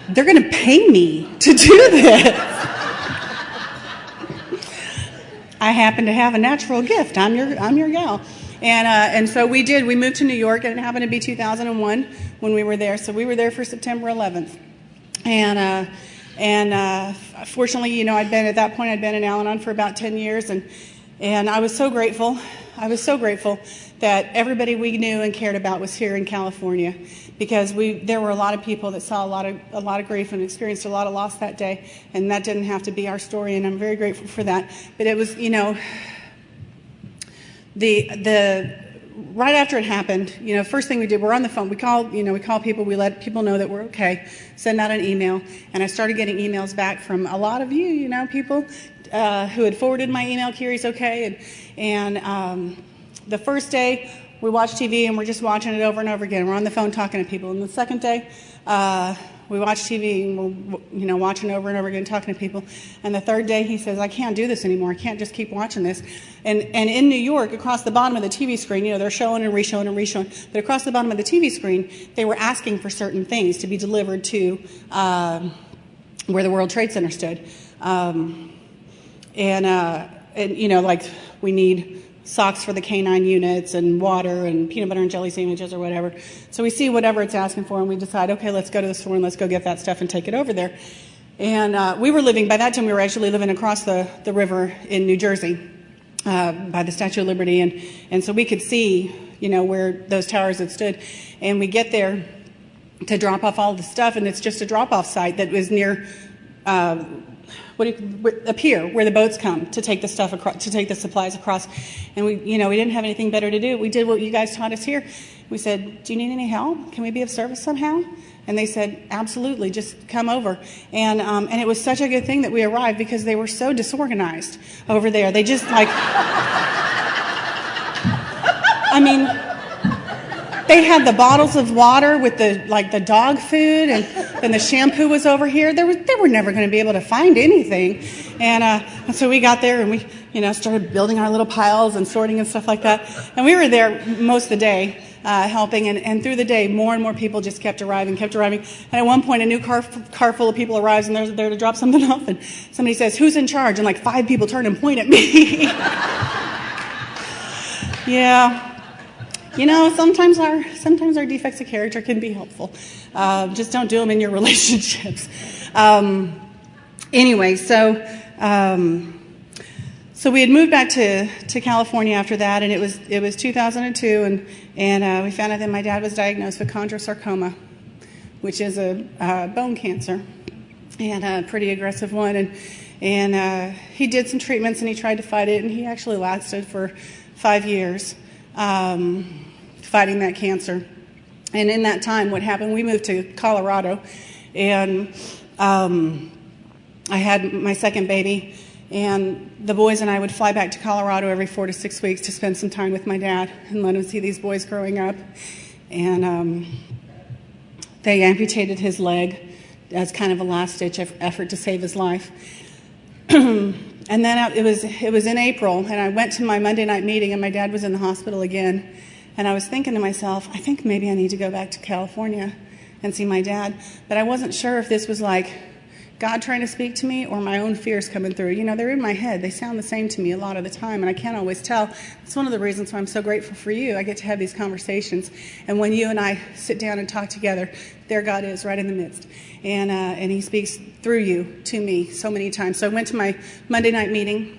B: They're going to pay me to do this. I happen to have a natural gift. I'm your gal. And so we did. We moved to New York, and it happened to be 2001 when we were there. So we were there for September 11th. And fortunately, I'd been in Al-Anon for about 10 years, and I was so grateful. I was so grateful that everybody we knew and cared about was here in California, because there were a lot of people that saw a lot of grief and experienced a lot of loss that day, and that didn't have to be our story, and I'm very grateful for that. But it was, right after it happened, first thing we did, we're on the phone. We call people. We let people know that we're okay. Send out an email, and I started getting emails back from a lot of you, people who had forwarded my email. KYRIE's okay, and the first day we watched TV and we're just watching it over and over again. We're on the phone talking to people, and the second day we watch TV and we're watching over and over again, talking to people. And the third day he says, I can't do this anymore. I can't just keep watching this. And in New York, across the bottom of the TV screen, they're showing and reshowing and reshowing. But across the bottom of the TV screen, they were asking for certain things to be delivered to where the World Trade Center stood. Like we need socks for the K9 units and water and peanut butter and jelly sandwiches or whatever. So we see whatever it's asking for, and we decide, okay, let's go to the store and let's go get that stuff and take it over there. And by that time we were actually living across the river in New Jersey by the Statue of Liberty, and so we could see, where those towers had stood. And we get there to drop off all the stuff, and it's just a drop-off site that was near a pier where the boats come to take the stuff across, to take the supplies across. And we didn't have anything better to do. We did what you guys taught us here. We said, "Do you need any help? Can we be of service somehow?" And they said, "Absolutely, just come over." And it was such a good thing that we arrived, because they were so disorganized over there. They just they had the bottles of water with the dog food, and then the shampoo was over here. They were never going to be able to find anything. And so we got there, and we started building our little piles and sorting and stuff like that. And we were there most of the day helping, and through the day, more and more people just kept arriving. And at one point, a new car full of people arrives, and they're there to drop something off, and somebody says, "Who's in charge?" And 5 people turn and point at me. Yeah. Sometimes our defects of character can be helpful. Just don't do them in your relationships. Anyway, so we had moved back to California after that, and it was 2002, and we found out that my dad was diagnosed with chondrosarcoma, which is a bone cancer, and a pretty aggressive one. And he did some treatments, and he tried to fight it, and he actually lasted for 5 years. Fighting that cancer. And in that time, what happened, we moved to Colorado, and I had my second baby, and the boys and I would fly back to Colorado every 4 to 6 weeks to spend some time with my dad and let him see these boys growing up. And they amputated his leg as kind of a last-ditch effort to save his life. And then it was in April, and I went to my Monday night meeting, and my dad was in the hospital again. And I was thinking to myself, I think maybe I need to go back to California and see my dad. But I wasn't sure if this was God trying to speak to me or my own fears coming through. They're in my head. They sound the same to me a lot of the time, and I can't always tell. It's one of the reasons why I'm so grateful for you. I get to have these conversations. And when you and I sit down and talk together, there God is right in the midst. And he speaks through you to me so many times. So I went to my Monday night meeting,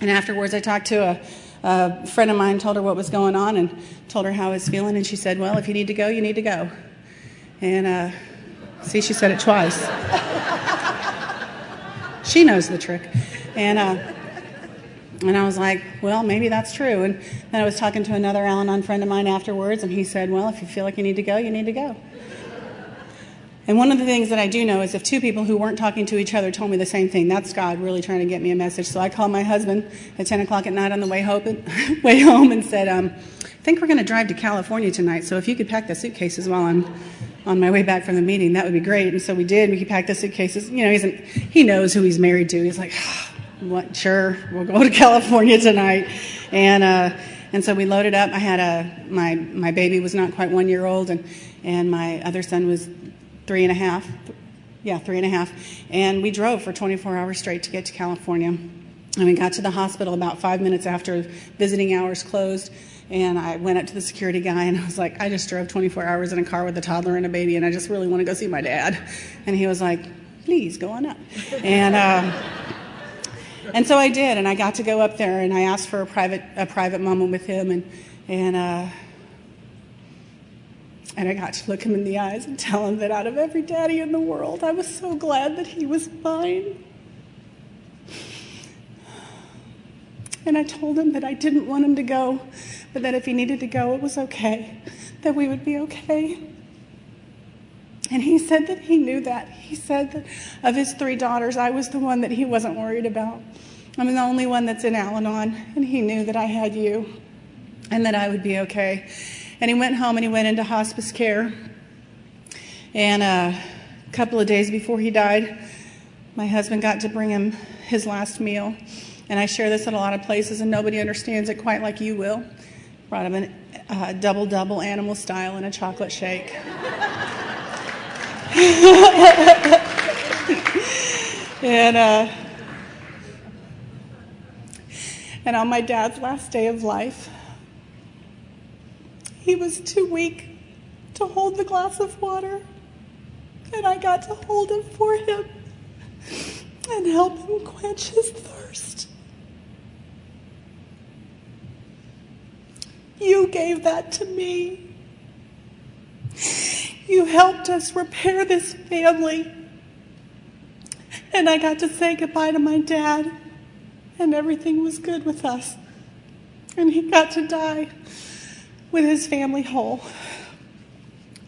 B: and afterwards I talked to a friend of mine, told her what was going on, and told her how I was feeling. And she said, "Well, if you need to go, you need to go." And see, she said it twice. She knows the trick. And I was like, well, maybe that's true. And then I was talking to another Al-Anon friend of mine afterwards, and he said, "Well, if you feel like you need to go, you need to go." And one of the things that I do know is if 2 people who weren't talking to each other told me the same thing, that's God really trying to get me a message. So I called my husband at 10 o'clock at night on the way home and said, I think we're going to drive to California tonight, so if you could pack the suitcases while I'm on my way back from the meeting, that would be great. And so we did. We packed the suitcases. He knows who he's married to. He's like, "What? Sure, we'll go to California tonight." And so we loaded up. I had my baby was not quite 1 year old, and my other son was 3.5. Yeah, 3.5. And we drove for 24 hours straight to get to California. And we got to the hospital about 5 minutes after visiting hours closed. And I went up to the security guy, and I was like, "I just drove 24 hours in a car with a toddler and a baby, and I just really want to go see my dad." And he was like, "Please, go on up." And so I did, and I got to go up there, and I asked for a private moment with him, and I got to look him in the eyes and tell him that out of every daddy in the world, I was so glad that he was mine. And I told him that I didn't want him to go, but that if he needed to go, it was okay, that we would be okay. And he said that he knew that. He said that of his 3 daughters, I was the one that he wasn't worried about. I'm the only one that's in Al-Anon, and he knew that I had you and that I would be okay. And he went home and he went into hospice care. And a couple of days before he died, my husband got to bring him his last meal. And I share this at a lot of places, and nobody understands it quite like you will. Brought him a double animal style and a chocolate shake. And on my dad's last day of life, he was too weak to hold the glass of water, and I got to hold it for him and help him quench his thirst. You gave that to me. You helped us repair this family. And I got to say goodbye to my dad, and everything was good with us. And he got to die with his family whole.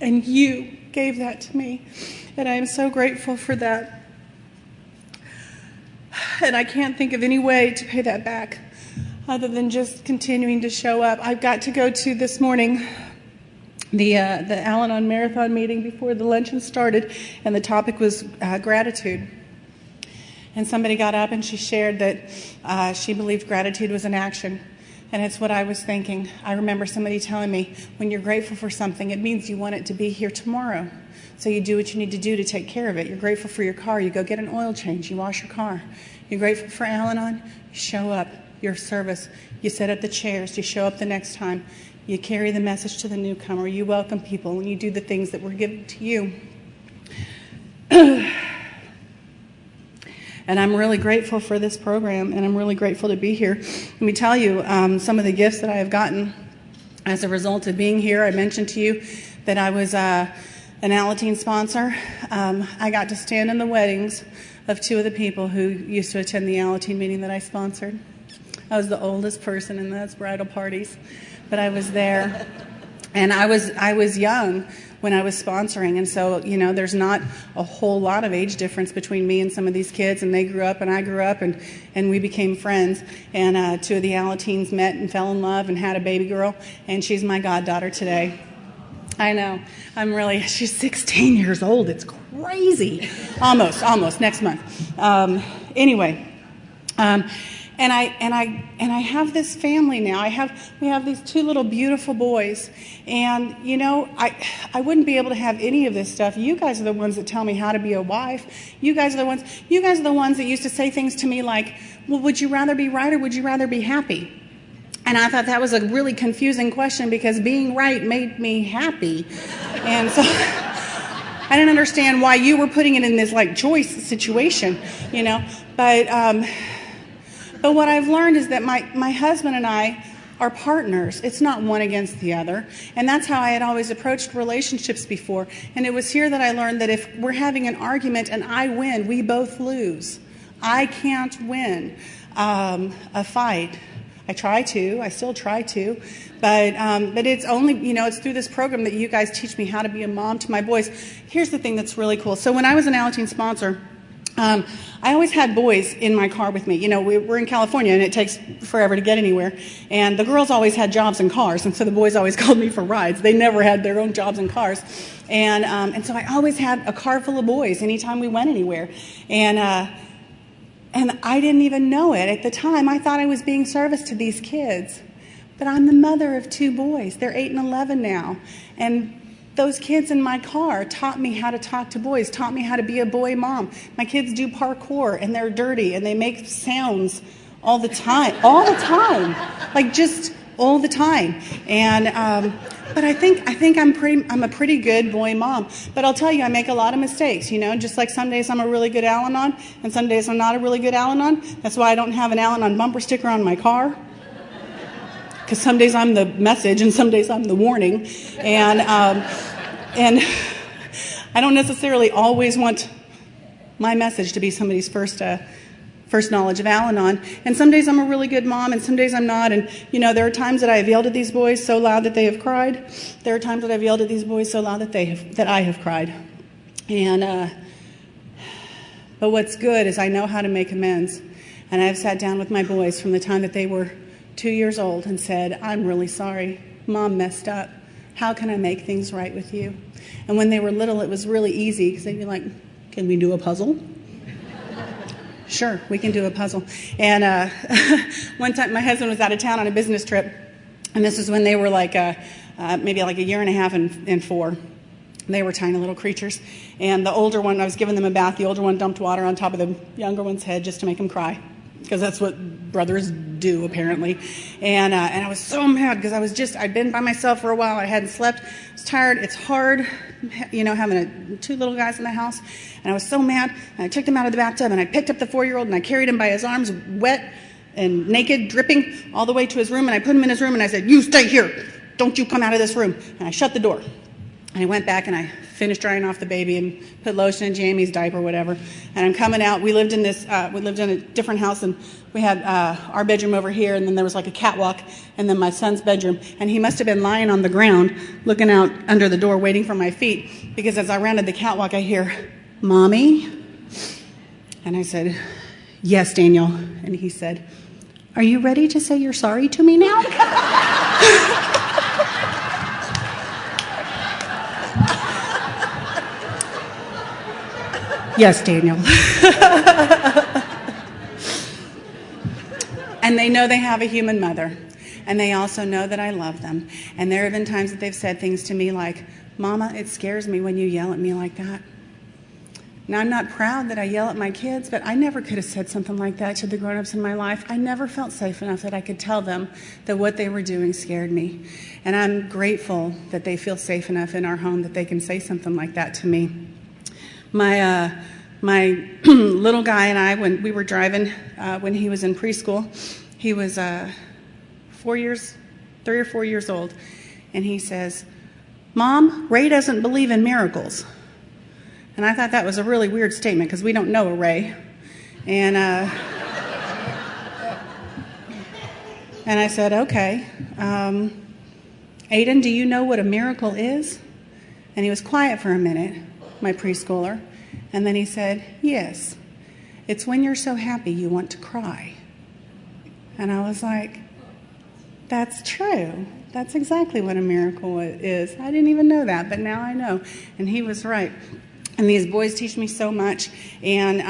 B: And you gave that to me, and I am so grateful for that. And I can't think of any way to pay that back other than just continuing to show up. I've got to go to this morning the Al-Anon Marathon meeting before the luncheon started, and the topic was gratitude. And somebody got up and she shared that she believed gratitude was an action. And it's what I was thinking. I remember somebody telling me, when you're grateful for something, it means you want it to be here tomorrow. So you do what you need to do to take care of it. You're grateful for your car, you go get an oil change, you wash your car. You're grateful for Al-Anon, you show up, you're of service, you set up the chairs, you show up the next time, you carry the message to the newcomer, you welcome people, and you do the things that were given to you. And I'm really grateful for this program, and I'm really grateful to be here. Let me tell you some of the gifts that I have gotten as a result of being here. I mentioned to you that I was an Alateen sponsor. I got to stand in the weddings of two of the people who used to attend the Alateen meeting that I sponsored. I was the oldest person in those bridal parties, but I was there. And I was young when I was sponsoring, and so, you know, there's not a whole lot of age difference between me and some of these kids, and they grew up and I grew up, and we became friends. And two of the Alateens met and fell in love and had a baby girl, and she's my goddaughter today. I know. She's 16 years old. It's crazy. Almost next month. Anyway. And I have this family now. We have these two little beautiful boys, and you know, I wouldn't be able to have any of this stuff. You guys are the ones that tell me how to be a wife. You guys are the ones that used to say things to me like, well, would you rather be right or would you rather be happy? And I thought that was a really confusing question, because being right made me happy. And so I didn't understand why you were putting it in this like choice situation, you know. But what I've learned is that my husband and I are partners. It's not one against the other. And that's how I had always approached relationships before. And it was here that I learned that if we're having an argument and I win, we both lose. I can't win a fight. I still try to, but it's only, you know, it's through this program that you guys teach me how to be a mom to my boys. Here's the thing that's really cool. So when I was an Alateen sponsor, I always had boys in my car with me. You know, we're in California and it takes forever to get anywhere. And the girls always had jobs and cars, and so the boys always called me for rides. They never had their own jobs and cars. And so I always had a car full of boys anytime we went anywhere. And I didn't even know it. At the time, I thought I was being service to these kids. But I'm the mother of two boys. They're 8 and 11 now. And those kids in my car taught me how to talk to boys, taught me how to be a boy mom. My kids do parkour, and they're dirty, and they make sounds all the time. Like just all the time. And but I think I'm a pretty good boy mom. But I'll tell you, I make a lot of mistakes, you know, just like some days I'm a really good Al-Anon and some days I'm not a really good Al-Anon. That's why I don't have an Al-Anon bumper sticker on my car. Because some days I'm the message and some days I'm the warning. And I don't necessarily always want my message to be somebody's first knowledge of Al-Anon. And some days I'm a really good mom and some days I'm not. And, you know, there are times that I have yelled at these boys so loud that they have cried. There are times that I've yelled at these boys so loud that I have cried. And, but what's good is I know how to make amends. And I've sat down with my boys from the time that they were 2 years old and said, I'm really sorry. Mom messed up. How can I make things right with you? And when they were little, it was really easy because they'd be like, can we do a puzzle? Sure, we can do a puzzle. And one time my husband was out of town on a business trip, and this is when they were like maybe like a year and a half and 4. They were tiny little creatures. And the older one, I was giving them a bath, the older one dumped water on top of the younger one's head just to make him cry. Because that's what brothers do, apparently. And I was so mad because I'd been by myself for a while. I hadn't slept. I was tired. It's hard, you know, having 2 little guys in the house. And I was so mad. And I took them out of the bathtub, and I picked up the 4-year-old, and I carried him by his arms, wet, and naked, dripping, all the way to his room. And I put him in his room, and I said, "You stay here. Don't you come out of this room." And I shut the door. And I went back, and I finished drying off the baby and put lotion in Jamie's diaper, whatever. And I'm coming out. We lived in a different house, and we had our bedroom over here, and then there was like a catwalk, and then my son's bedroom. And he must have been lying on the ground, looking out under the door, waiting for my feet, because as I rounded the catwalk, I hear, "Mommy?" And I said, "Yes, Daniel." And he said, "Are you ready to say you're sorry to me now?" "Yes, Daniel." And they know they have a human mother. And they also know that I love them. And there have been times that they've said things to me like, "Mama, it scares me when you yell at me like that." Now, I'm not proud that I yell at my kids, but I never could have said something like that to the grown-ups in my life. I never felt safe enough that I could tell them that what they were doing scared me. And I'm grateful that they feel safe enough in our home that they can say something like that to me. My little guy and I, when we were driving, when he was in preschool, he was 3 or 4 years old, and he says, "Mom, Ray doesn't believe in miracles." And I thought that was a really weird statement because we don't know a Ray. And I said, "Okay, Aiden, do you know what a miracle is?" And he was quiet for a minute, my preschooler. And then he said, "Yes, it's when you're so happy you want to cry." And I was like, that's true. That's exactly what a miracle is. I didn't even know that, but now I know. And he was right. And these boys teach me so much. And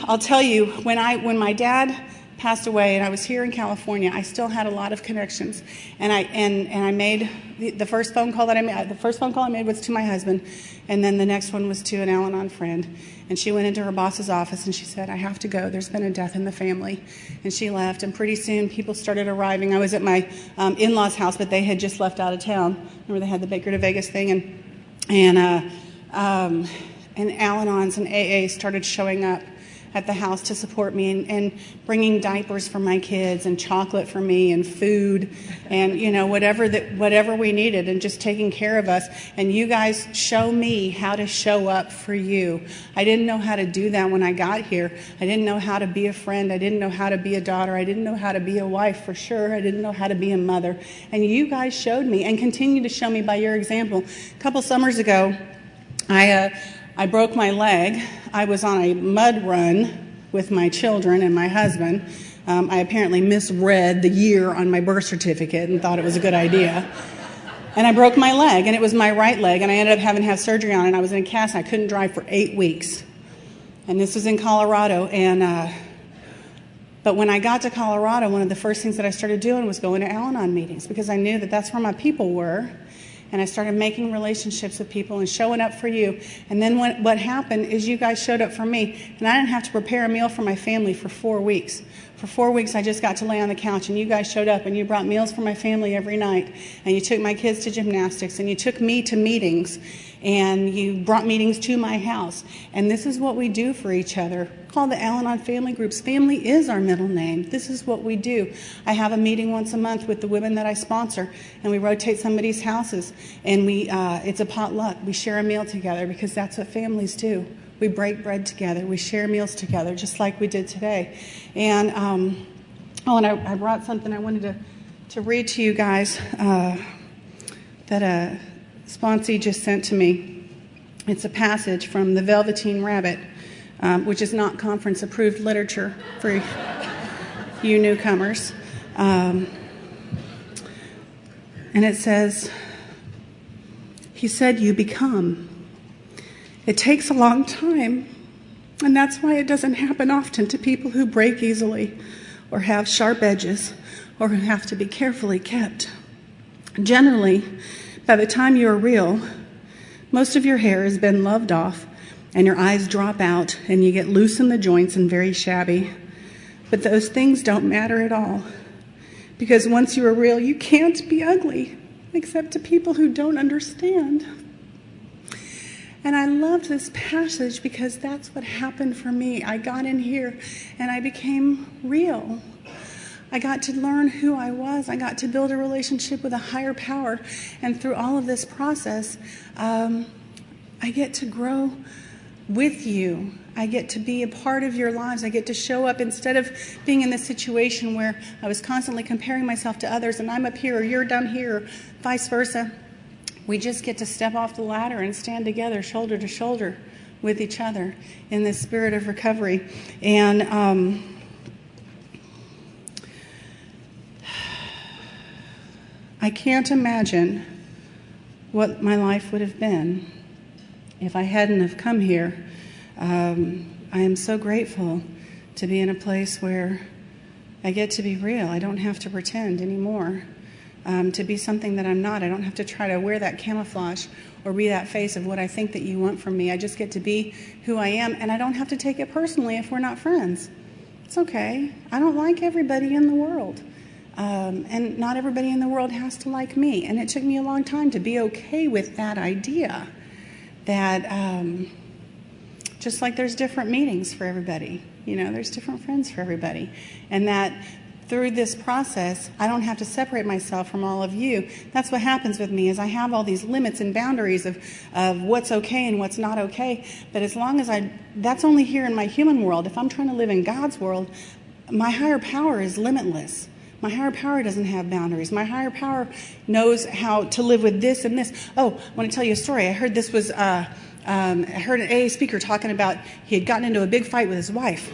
B: I'll tell you, when my dad passed away and I was here in California, I still had a lot of connections. And I made the first phone call I made was to my husband, and then the next one was to an Al-Anon friend. And she went into her boss's office and she said, "I have to go. There's been a death in the family." And she left, and pretty soon people started arriving. I was at my in-laws' house, but they had just left out of town. Remember, they had the Baker to Vegas thing, and Al-Anons and AA started showing up at the house to support me and bringing diapers for my kids and chocolate for me and food and, you know, whatever we needed, and just taking care of us. And you guys show me how to show up for you. I didn't know how to do that when I got here. I didn't know how to be a friend. I didn't know how to be a daughter. I didn't know how to be a wife for sure. I didn't know how to be a mother. And you guys showed me and continue to show me by your example. A couple summers ago, I broke my leg. I was on a mud run with my children and my husband. I apparently misread the year on my birth certificate and thought it was a good idea. And I broke my leg, and it was my right leg, and I ended up having to have surgery on it, and I was in a cast, and I couldn't drive for 8 weeks. And this was in Colorado, but when I got to Colorado, one of the first things that I started doing was going to Al-Anon meetings, because I knew that that's where my people were. And I started making relationships with people and showing up for you. And then what happened is you guys showed up for me. And I didn't have to prepare a meal for my family for 4 weeks. For 4 weeks, I just got to lay on the couch, and you guys showed up, and you brought meals for my family every night. And you took my kids to gymnastics, and you took me to meetings, and you brought meetings to my house. And this is what we do for each other. Called the Al-Anon family groups. Family is our middle name. This is what we do. I have a meeting once a month with the women that I sponsor, and we rotate somebody's houses, and it's a potluck. We share a meal together, because that's what families do. We break bread together. We share meals together, just like we did today. And I brought something I wanted to read to you guys that a sponsee just sent to me. It's a passage from The Velveteen Rabbit, which is not conference-approved literature for you newcomers. And it says, "He said you become. It takes a long time, and that's why it doesn't happen often to people who break easily or have sharp edges or who have to be carefully kept. Generally, by the time you're real, most of your hair has been loved off and your eyes drop out and you get loose in the joints and very shabby. But those things don't matter at all, because once you are real, you can't be ugly, except to people who don't understand. And I loved this passage because that's what happened for me. I got in here and I became real. I got to learn who I was. I got to build a relationship with a higher power. And through all of this process, I get to grow with you. I get to be a part of your lives. I get to show up instead of being in this situation where I was constantly comparing myself to others and I'm up here or you're down here, or vice versa. We just get to step off the ladder and stand together, shoulder to shoulder with each other in this spirit of recovery. And I can't imagine what my life would have been if I hadn't have come here. I am so grateful to be in a place where I get to be real. I don't have to pretend anymore to be something that I'm not. I don't have to try to wear that camouflage or be that face of what I think that you want from me. I just get to be who I am, and I don't have to take it personally if we're not friends. It's okay. I don't like everybody in the world. And not everybody in the world has to like me. And it took me a long time to be okay with that idea that just like there's different meetings for everybody, there's different friends for everybody. And that through this process, I don't have to separate myself from all of you. That's what happens with me is I have all these limits and boundaries of what's okay and what's not okay. But as long as that's only here in my human world. If I'm trying to live in God's world, my higher power is limitless. My higher power doesn't have boundaries. My higher power knows how to live with this and this. Oh, I want to tell you a story. I heard this was, I heard an AA speaker talking about he had gotten into a big fight with his wife.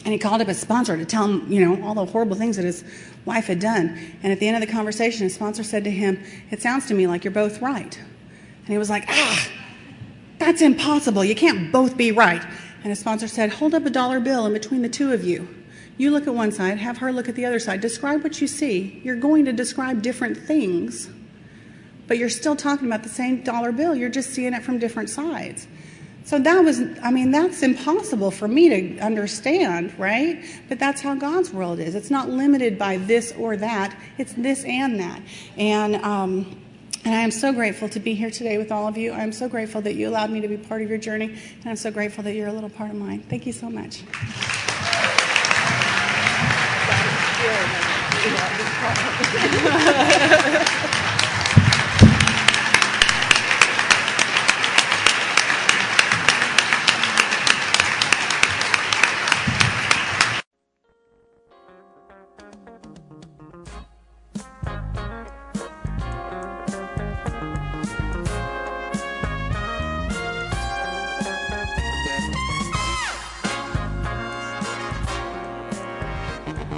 B: And he called up his sponsor to tell him, all the horrible things that his wife had done. And at the end of the conversation, his sponsor said to him, "It sounds to me like you're both right." And he was like, that's impossible. You can't both be right. And his sponsor said, "Hold up a dollar bill in between the two of you. You look at one side, have her look at the other side. Describe what you see. You're going to describe different things, but you're still talking about the same dollar bill. You're just seeing it from different sides." So that's impossible for me to understand, right? But that's how God's world is. It's not limited by this or that. It's this and that. And I am so grateful to be here today with all of you. I'm so grateful that you allowed me to be part of your journey, and I'm so grateful that you're a little part of mine. Thank you so much.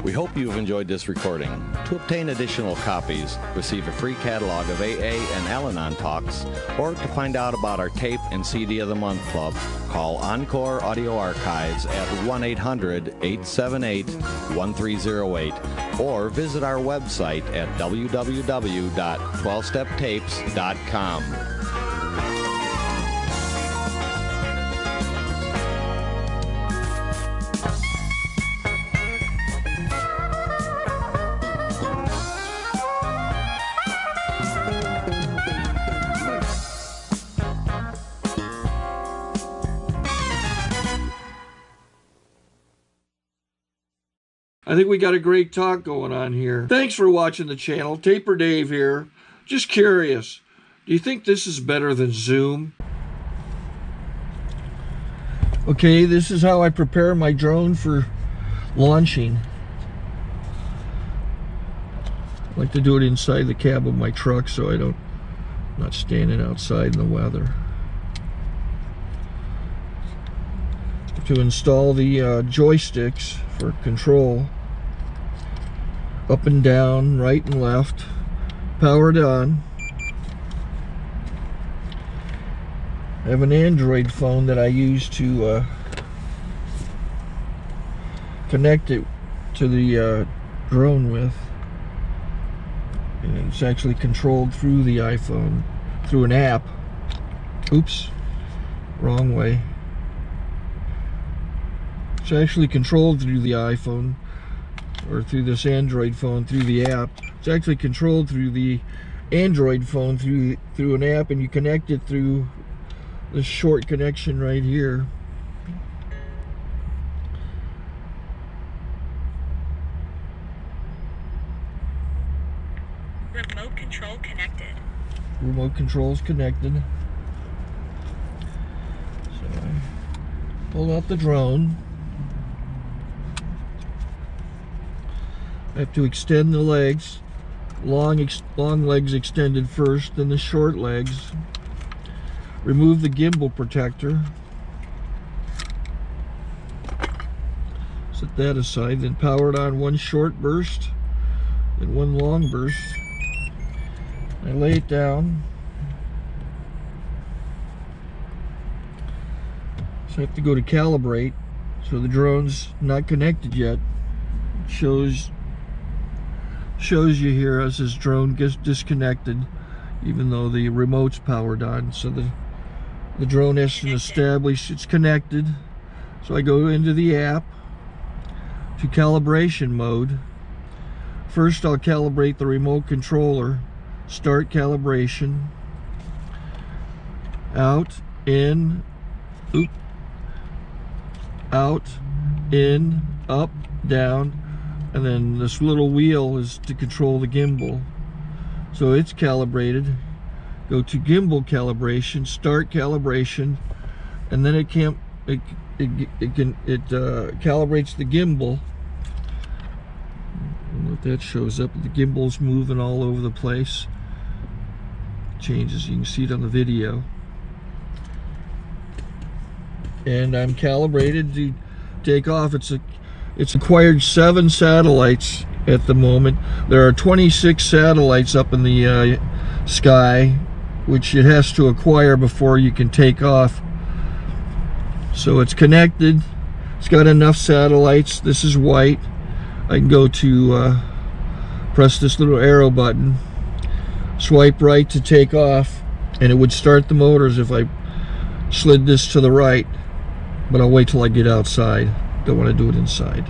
C: We hope you've enjoyed this recording. To obtain additional copies, receive a free catalog of AA and Al-Anon talks, or to find out about our Tape and CD of the Month Club, call Encore Audio Archives at 1-800-878-1308 or visit our website at www.12steptapes.com.
A: I think we got a great talk going on here. Thanks for watching the channel. Taper Dave here. Just curious, do you think this is better than Zoom? Okay, this is how I prepare my drone for launching. I like to do it inside the cab of my truck so I'm not standing outside in the weather. To install the joysticks for control, up and down, right and left, powered on. I have an Android phone that I use to connect it to the drone with, and it's actually controlled through the iPhone, through an app. Oops, wrong way. It's actually controlled through the iPhone, or through this Android phone, through the app. It's actually controlled through the Android phone through an app, and you connect it through this short connection right here.
D: Remote control connected.
A: Remote control's connected. So I pull out the drone. I have to extend the legs. Long legs extended first, then the short legs. Remove the gimbal protector. Set that aside, then power it on one short burst, then one long burst. I lay it down. So I have to go to calibrate. So the drone's not connected yet. It shows you here as this drone gets disconnected, even though the remote's powered on. So the drone has to establish it's connected. So I go into the app to calibration mode. First I'll calibrate the remote controller. Start calibration. Out, in, oop, out, in, up, down, and then this little wheel is to control the gimbal. So it's calibrated. Go to gimbal calibration, start calibration, and then it calibrates the gimbal. And if that shows up, the gimbal's moving all over the place. Changes, you can see it on the video. And I'm calibrated to take off. It's acquired 7 satellites at the moment. There are 26 satellites up in the sky, which it has to acquire before you can take off. So it's connected. It's got enough satellites. This is white. I can go to press this little arrow button, swipe right to take off, and it would start the motors if I slid this to the right. But I'll wait till I get outside. Don't want to do it inside.